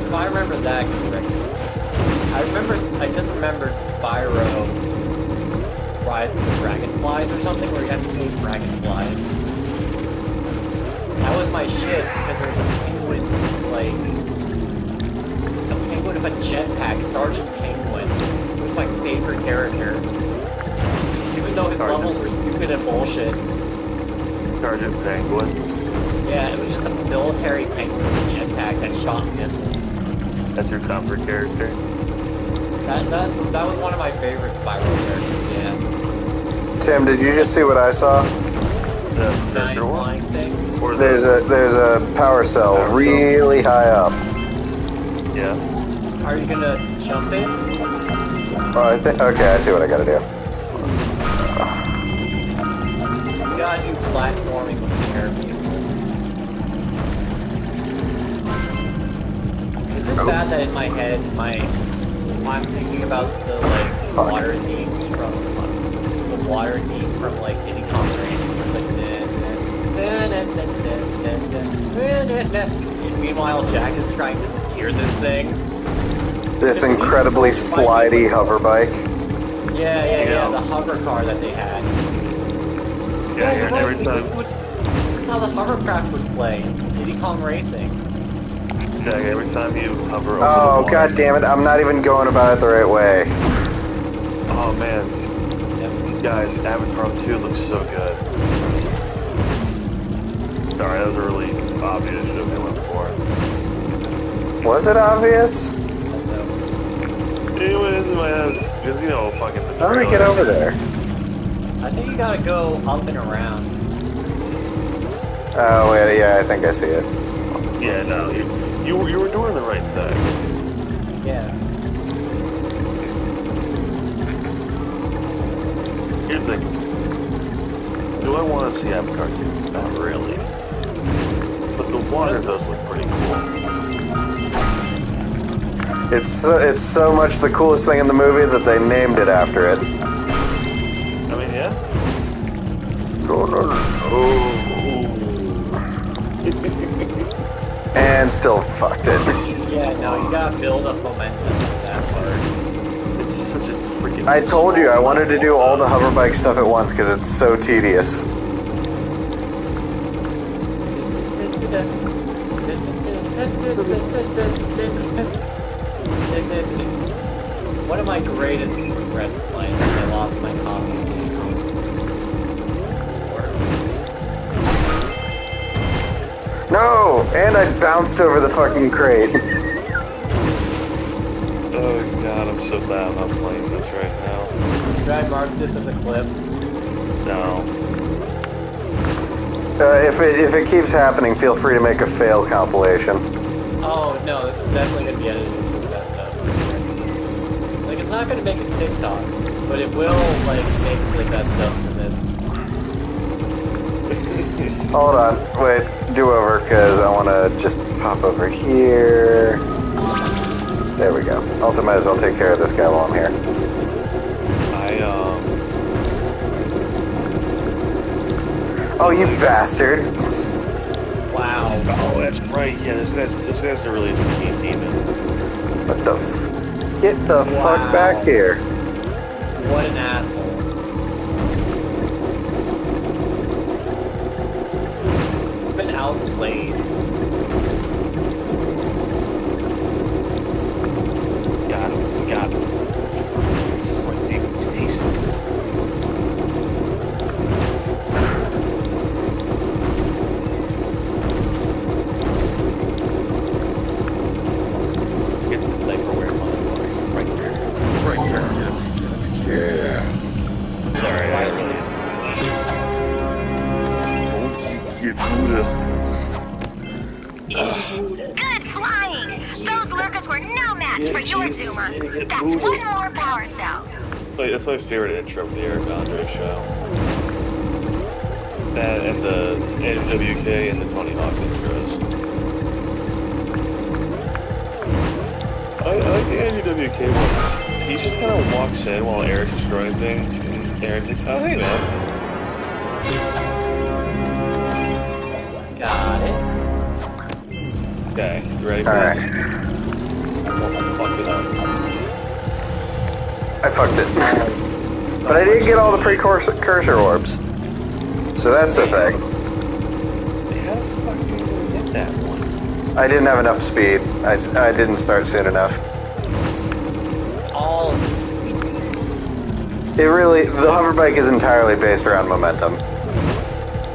If I remember that correctly, I just remembered Spyro Rise of the Dragonflies or something, where you had to save dragonflies. That was my shit, because there was a penguin, like, a penguin with a jetpack, Sergeant Penguin. He was my favorite character. Even though his levels were stupid and bullshit. Sergeant Penguin? Yeah, it was just a military penguin with a jetpack that shot missiles. That's your comfort character? That was one of my favorite Spyro characters, yeah. Tim, did you just see what I saw? The flying thing? There's a power cell really high up. Yeah. Are you gonna jump in? Oh, okay, I see what I gotta do. You gotta do platforming with the air vehicle. Is it bad that in my head, I'm thinking about the water themes from like Diddy Kong Racing, where it's like and meanwhile Jack is trying to steer this thing. This incredibly slidey hover bike. Yeah, the hover car that they had. Yeah, Oh, every this is how the hovercraft would play. Diddy Kong Racing. Yeah, every time you hover over the Oh, water. god damn it, I'm not even going about it the right way. Oh man. Guys, Avatar 2 looks so good. Alright, that was a really obvious show they went for. Was it obvious? It was in my head. Because, you know, fucking the How do trailer. I get over there? I think you gotta go up and around. Oh, wait, yeah, I think I see it. Yeah, no, you were doing the right thing. Yeah. Here's the thing. Do I want to see Avatar 2? Not really. But the water does look pretty cool. It's so much the coolest thing in the movie that they named it after it. I mean, yeah. And still fucked it. Yeah, no, you gotta build up momentum with that part. It's just such a freaking... I told you I wanted to do all the hoverbike stuff at once because it's so tedious. One of my greatest regrets in life is I lost my copy of Diddy Kong. No! And I bounced over the fucking crate. Oh god, I'm so glad I'm not playing this right now. Should I mark this as a clip? No. If it keeps happening, feel free to make a fail compilation. Oh no, this is definitely gonna be edited into the best of. Like, it's not gonna make a TikTok, but it will, like, make the best of for this. Hold on, wait, do over, because I want to just pop over here. There we go. Also, might as well take care of this guy while I'm here. Oh, you bastard! Wow. Oh, that's right. Yeah, this guy's a really interesting demon. What the Get the fuck back here. What an asshole. Been outplayed. Got him. What big taste. Get the Vaporware motherfucker. Right there. Yeah. Sorry, I really get Buddha. Good flying! Those lurkers were no match for your Zoomer. That's one more power cell. Wait, that's my favorite intro for the Eric Andre show. That and the NWK and the Tony Hawk intros. I like the NWK ones. He just kind of walks in while Eric's destroying things, and Eric's like, oh, hey, man. Got it. Okay, you ready for Alright. this? I'll fuck it up. I fucked it. But I didn't get all the precursor orbs. So that's the thing. How the fuck do you even get that one? I didn't have enough speed. I didn't start soon enough. All of this. It really, the hoverbike is entirely based around momentum.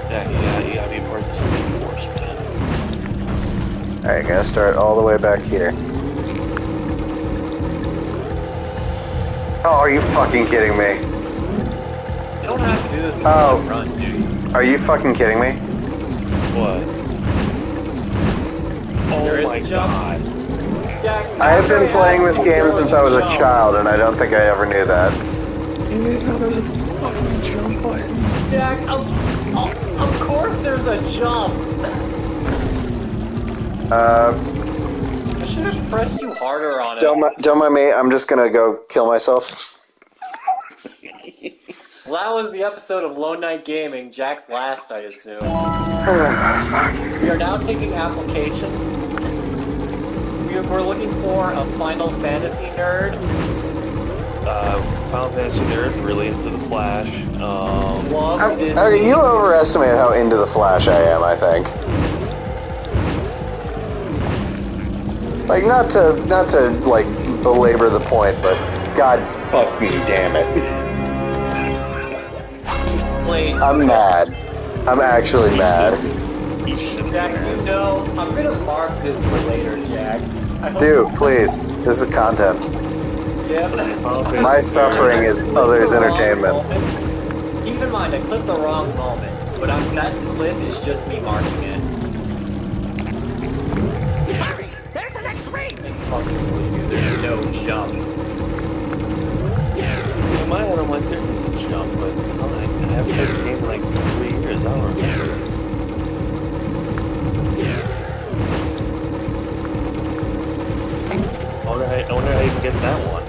Yeah, you gotta be part of the speed force, man. Alright, gonna start all the way back here. Oh, are you fucking kidding me? You don't have to do this in Oh. one run, do you? Are you fucking kidding me? What? There Oh is my a jump. god. Jack, I have been after playing asked this you, game there since I was a jump. child, and I don't think I ever knew that. You didn't know there was a fucking jump button. Jack, of course there's a jump. I should have pressed you harder on it. Don't mind me, I'm just gonna go kill myself. Well, that was the episode of Lone Knight Gaming, Jack's last, I assume. We are now taking applications. We're looking for a Final Fantasy nerd Final Fantasy nerd, really into the Flash. Okay, you overestimate how into the Flash I am, I think. Like, not to like belabor the point, but God fuck me, damn it. I'm mad. I'm actually mad. Jack, you know, I'm gonna mark this for later, Jack. Dude, please. This is content. Yeah. My suffering is others' entertainment. Keep in mind, I clipped the wrong moment, but that clip is just me marking it. Hurry! There's the next ring! And fucking believe you, there's no jump. In my head, I'm like, there is a jump, but I haven't played the game in like 3 years. I don't remember. I wonder how you can get that one.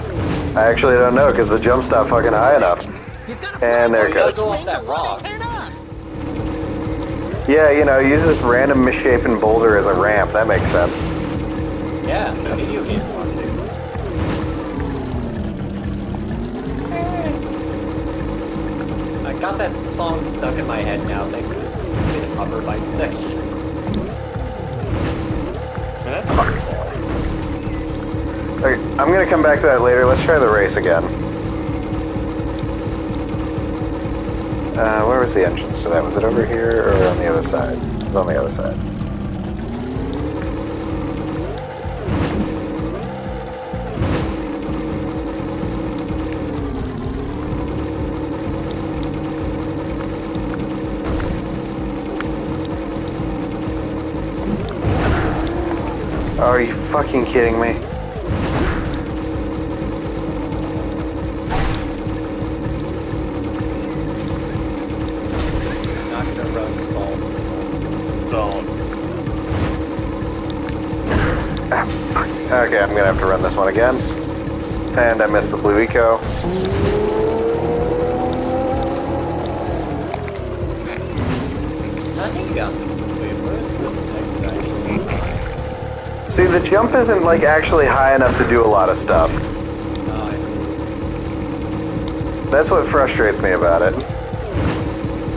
I actually don't know, because the jump's not fucking high enough. And there it goes. Go off that rock. Yeah, you know, use this random misshapen boulder as a ramp. That makes sense. Yeah, the video game one, dude. I got that song stuck in my head now thanks to this stupid cover bike section. Man, that's fucking bad. Okay, I'm gonna come back to that later. Let's try the race again. Where was the entrance to that? Was it over here or on the other side? It was on the other side. Oh, are you fucking kidding me? Okay, I'm gonna have to run this one again. And I missed the blue eco. I think you got me. Wait, where's the next guy? See, the jump isn't like actually high enough to do a lot of stuff. Oh, I see. That's what frustrates me about it.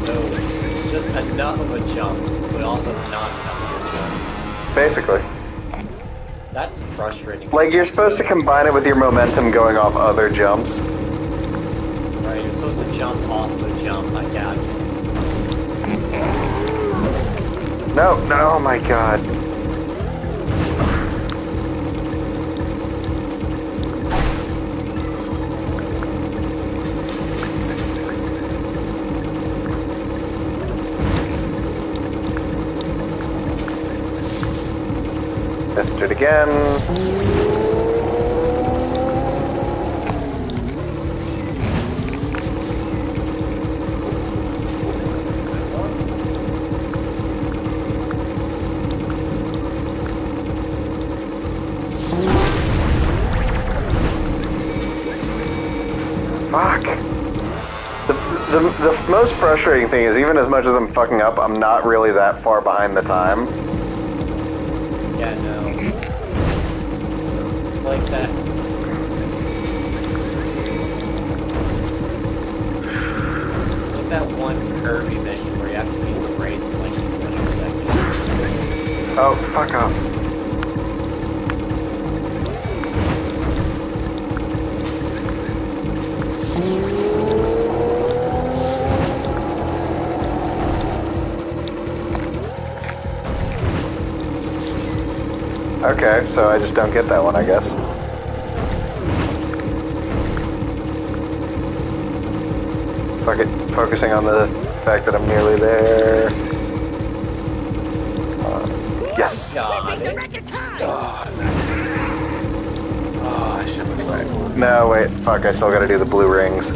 So, it's just enough of a jump, but also not enough of a jump. Basically. That's frustrating. Like, you're supposed to combine it with your momentum going off other jumps. Right, you're supposed to jump off of a jump, I got you. No, oh my god. Missed it again. Fuck. The most frustrating thing is even as much as I'm fucking up, I'm not really that far behind the time. Yeah, no. Like that. Like that one Kirby mission where you have to beat the race in like 20 seconds. Oh, fuck off. Okay, so I just don't get that one, I guess. Fuck it, focusing on the fact that I'm nearly there. Yes! Oh, I should have tried. No, wait, fuck, I still gotta do the blue rings.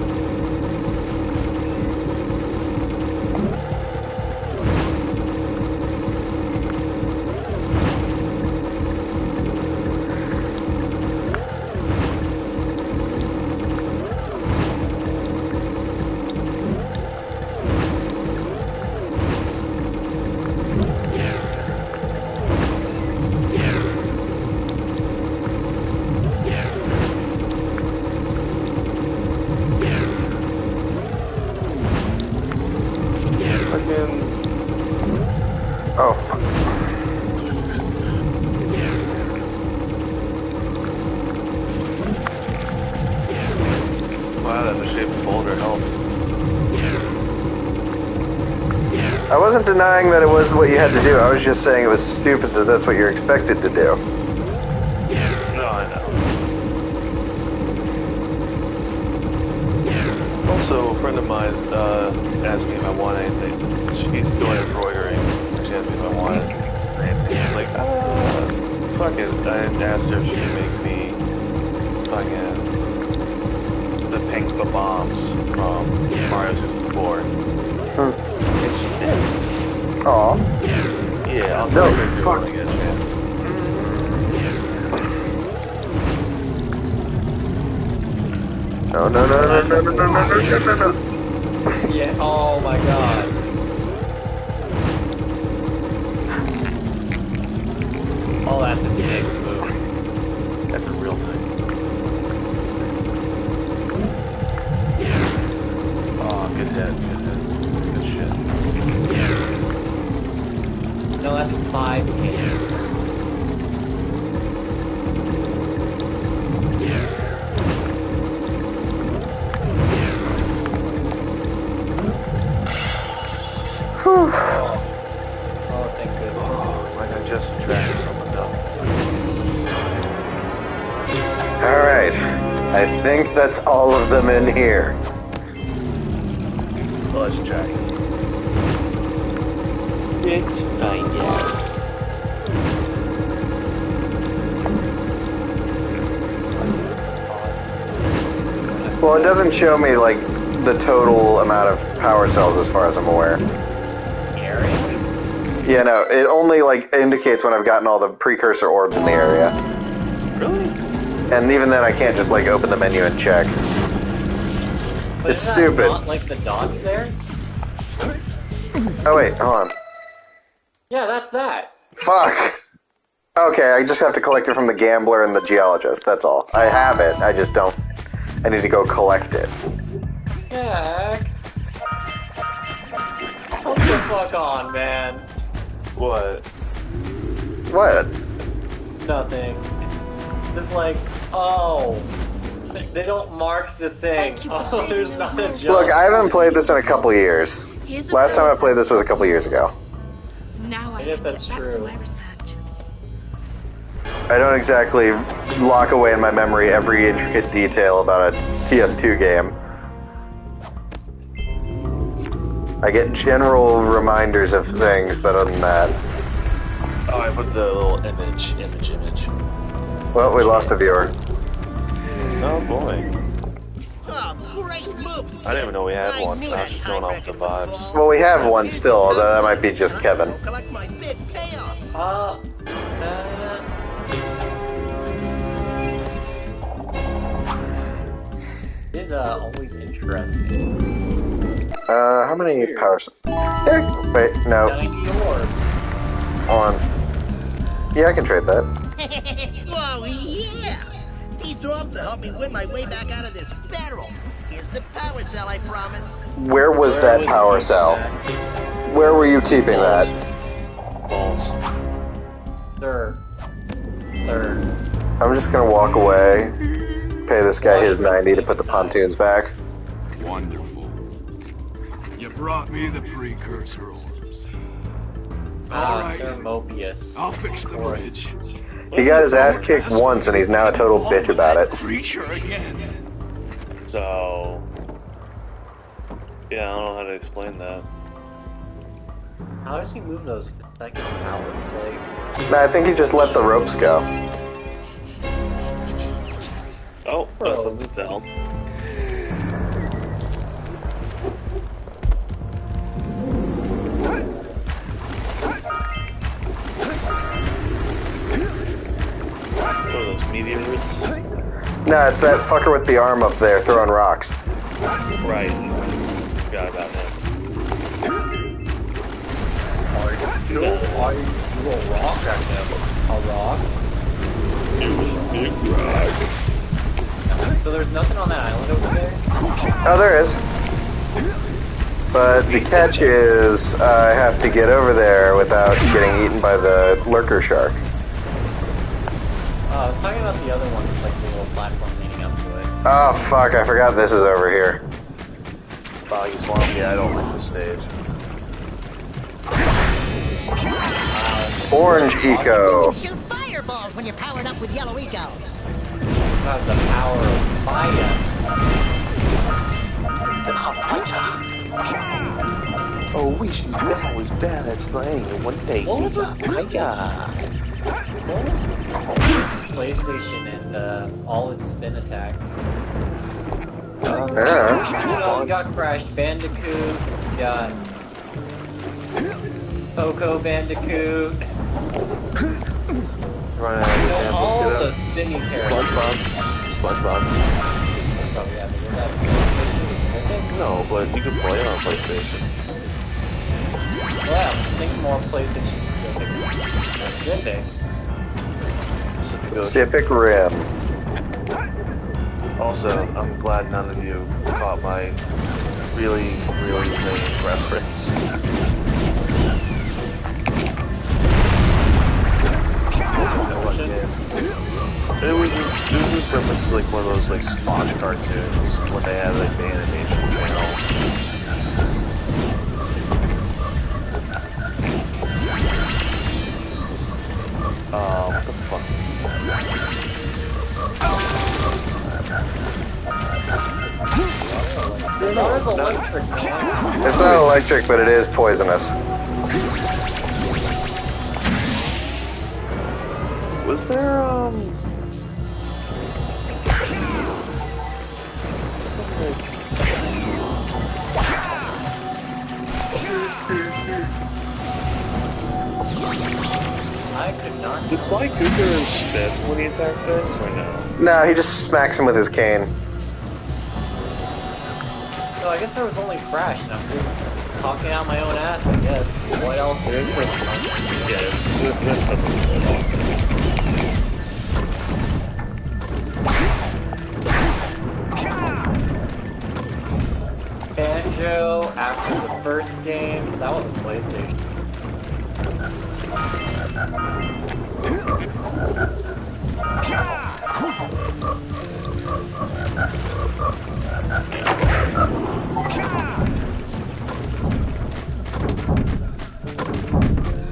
that misshapen boulder helped. I wasn't denying that it was what you had to do. I was just saying it was stupid that that's what you're expected to do. No, I know. Also, a friend of mine asked me if I want anything. She's doing embroidering. She asked me if I wanted anything. I was like, fuck it. I asked her if she could make me fucking the pink bombs from Mario 64. And she did. Aw. Yeah, I'll tell her when I get a chance. No. Yeah, oh my god. Oh, that's a big move. That's a real thing. Oh, good hit. Good shit. No, that's 5 hits. Oh, thank goodness. Like I just trashed someone down. Alright. I think that's all of them in here. Well, let's check. It's fine, yeah. Well, it doesn't show me, like, the total amount of power cells as far as I'm aware. Area? Yeah, no, it only, like, indicates when I've gotten all the precursor orbs in the area. Really? And even then, I can't just, like, open the menu and check. But It's isn't stupid. that not, like, the dots there? Oh, wait, hold on. Yeah, that's that. Fuck! Okay, I just have to collect it from the gambler and the geologist, that's all. I have it, I just don't... I need to go collect it. Jack. Come the fuck on, man. What? What? Nothing. It's like, oh... They don't mark the thing. Oh, there's not a jump. Look, I haven't played this in a couple years. Last time I played this was a couple years ago. Now I guess can that's get back to true. my research. I don't exactly lock away in my memory every intricate detail about a PS2 game. I get general reminders of things, but other than that... Oh, I put the little image. Well, we lost a viewer. Oh boy. Oh, great moves, I didn't even know we had I one. knew I was that just going off the vibes. Well, we have one still, although that might be just Kevin. Collect my big payoff. It is always interesting. How many powers? Wait, no. 90 orbs. Hold on. Yeah, I can trade that. Whoa, yeah! These orbs will help me win my way back out of this barrel. Here's the power cell I promised. Where was that power cell? Where were you keeping that? Balls. Third. I'm just gonna walk away, pay this guy his 90 to put the pontoons back. Wonderful. You brought me the precursor orbs. Ah, Alright, Sir Mobius. I'll fix the bridge. He got his ass kicked once and he's now a total bitch about it. Creature again. So... Yeah, I don't know how to explain that. How does he move those second powers? Like, Nah, I think he just let the ropes go. Oh, that's something down. What are those, meteorites? Nah, it's that fucker with the arm up there throwing rocks. Right. Forgot about him. you a rock at him. A rock? It was a big rock. So there's nothing on that island over there? Oh, there is. But the catch is, I have to get over there without getting eaten by the lurker shark. I was talking about the other one with like the little platform leading up to it. Oh, fuck, I forgot this is over here. Boggy Swamp, yeah, I don't like this stage. Orange Eco. Shoot fireballs when you're powered up with yellow eco. Not the power of fire. Oh, that was bad at slaying in one day. What was with PlayStation and all its spin attacks? Yeah. You got Crash Bandicoot, you got Coco Bandicoot. Running out of examples, All get the out. spinning characters. SpongeBob. Oh yeah, but was that PlayStation? No, but you can play it on PlayStation. Well, think more PlayStation Pacific. Pacific Rim. Also, I'm glad none of you caught my really, really lame reference. It was a reference to like one of those like Smosh cartoons when they had like the animation channel. What the fuck? There's electric, man. It's not electric, but it is poisonous. Was there, I could not. Did Sly Cooper spin when he attacked things, or no? No, he just smacks him with his cane. So I guess there was only Crash, and I'm just talking out my own ass, I guess. What else is there? Yeah, that's something. Banjo, after the first game, that was a PlayStation.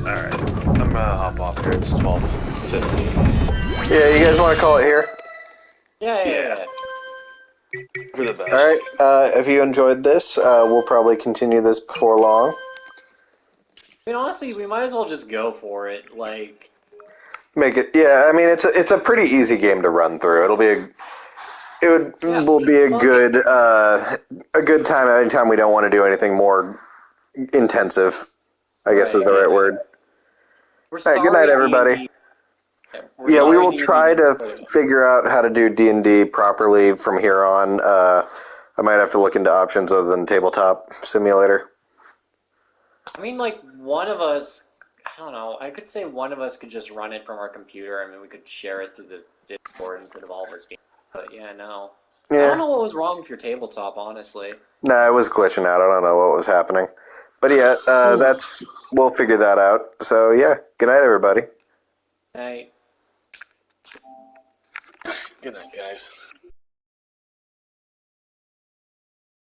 Alright, I'm gonna hop off here. It's 12:15. Yeah, you guys want to call it here? Yeah. For the best. Alright, if you enjoyed this, we'll probably continue this before long. I mean, honestly, we might as well just go for it. Like, Make it, yeah. I mean, it's a pretty easy game to run through. Will be a good time anytime we don't want to do anything more intensive. I guess is the right word. we're All right, good night, everybody. Yeah, we will try to figure out how to do D&D properly from here on. I might have to look into options other than Tabletop Simulator. I mean, like, one of us, I don't know, I could say one of us could just run it from our computer. I mean, we could share it through the Discord instead of all of us being. But yeah, no. I don't know what was wrong with your tabletop, honestly. No, it was glitching out. I don't know what was happening. But yeah, we'll figure that out. So yeah, good night, everybody. Night. Good night, guys.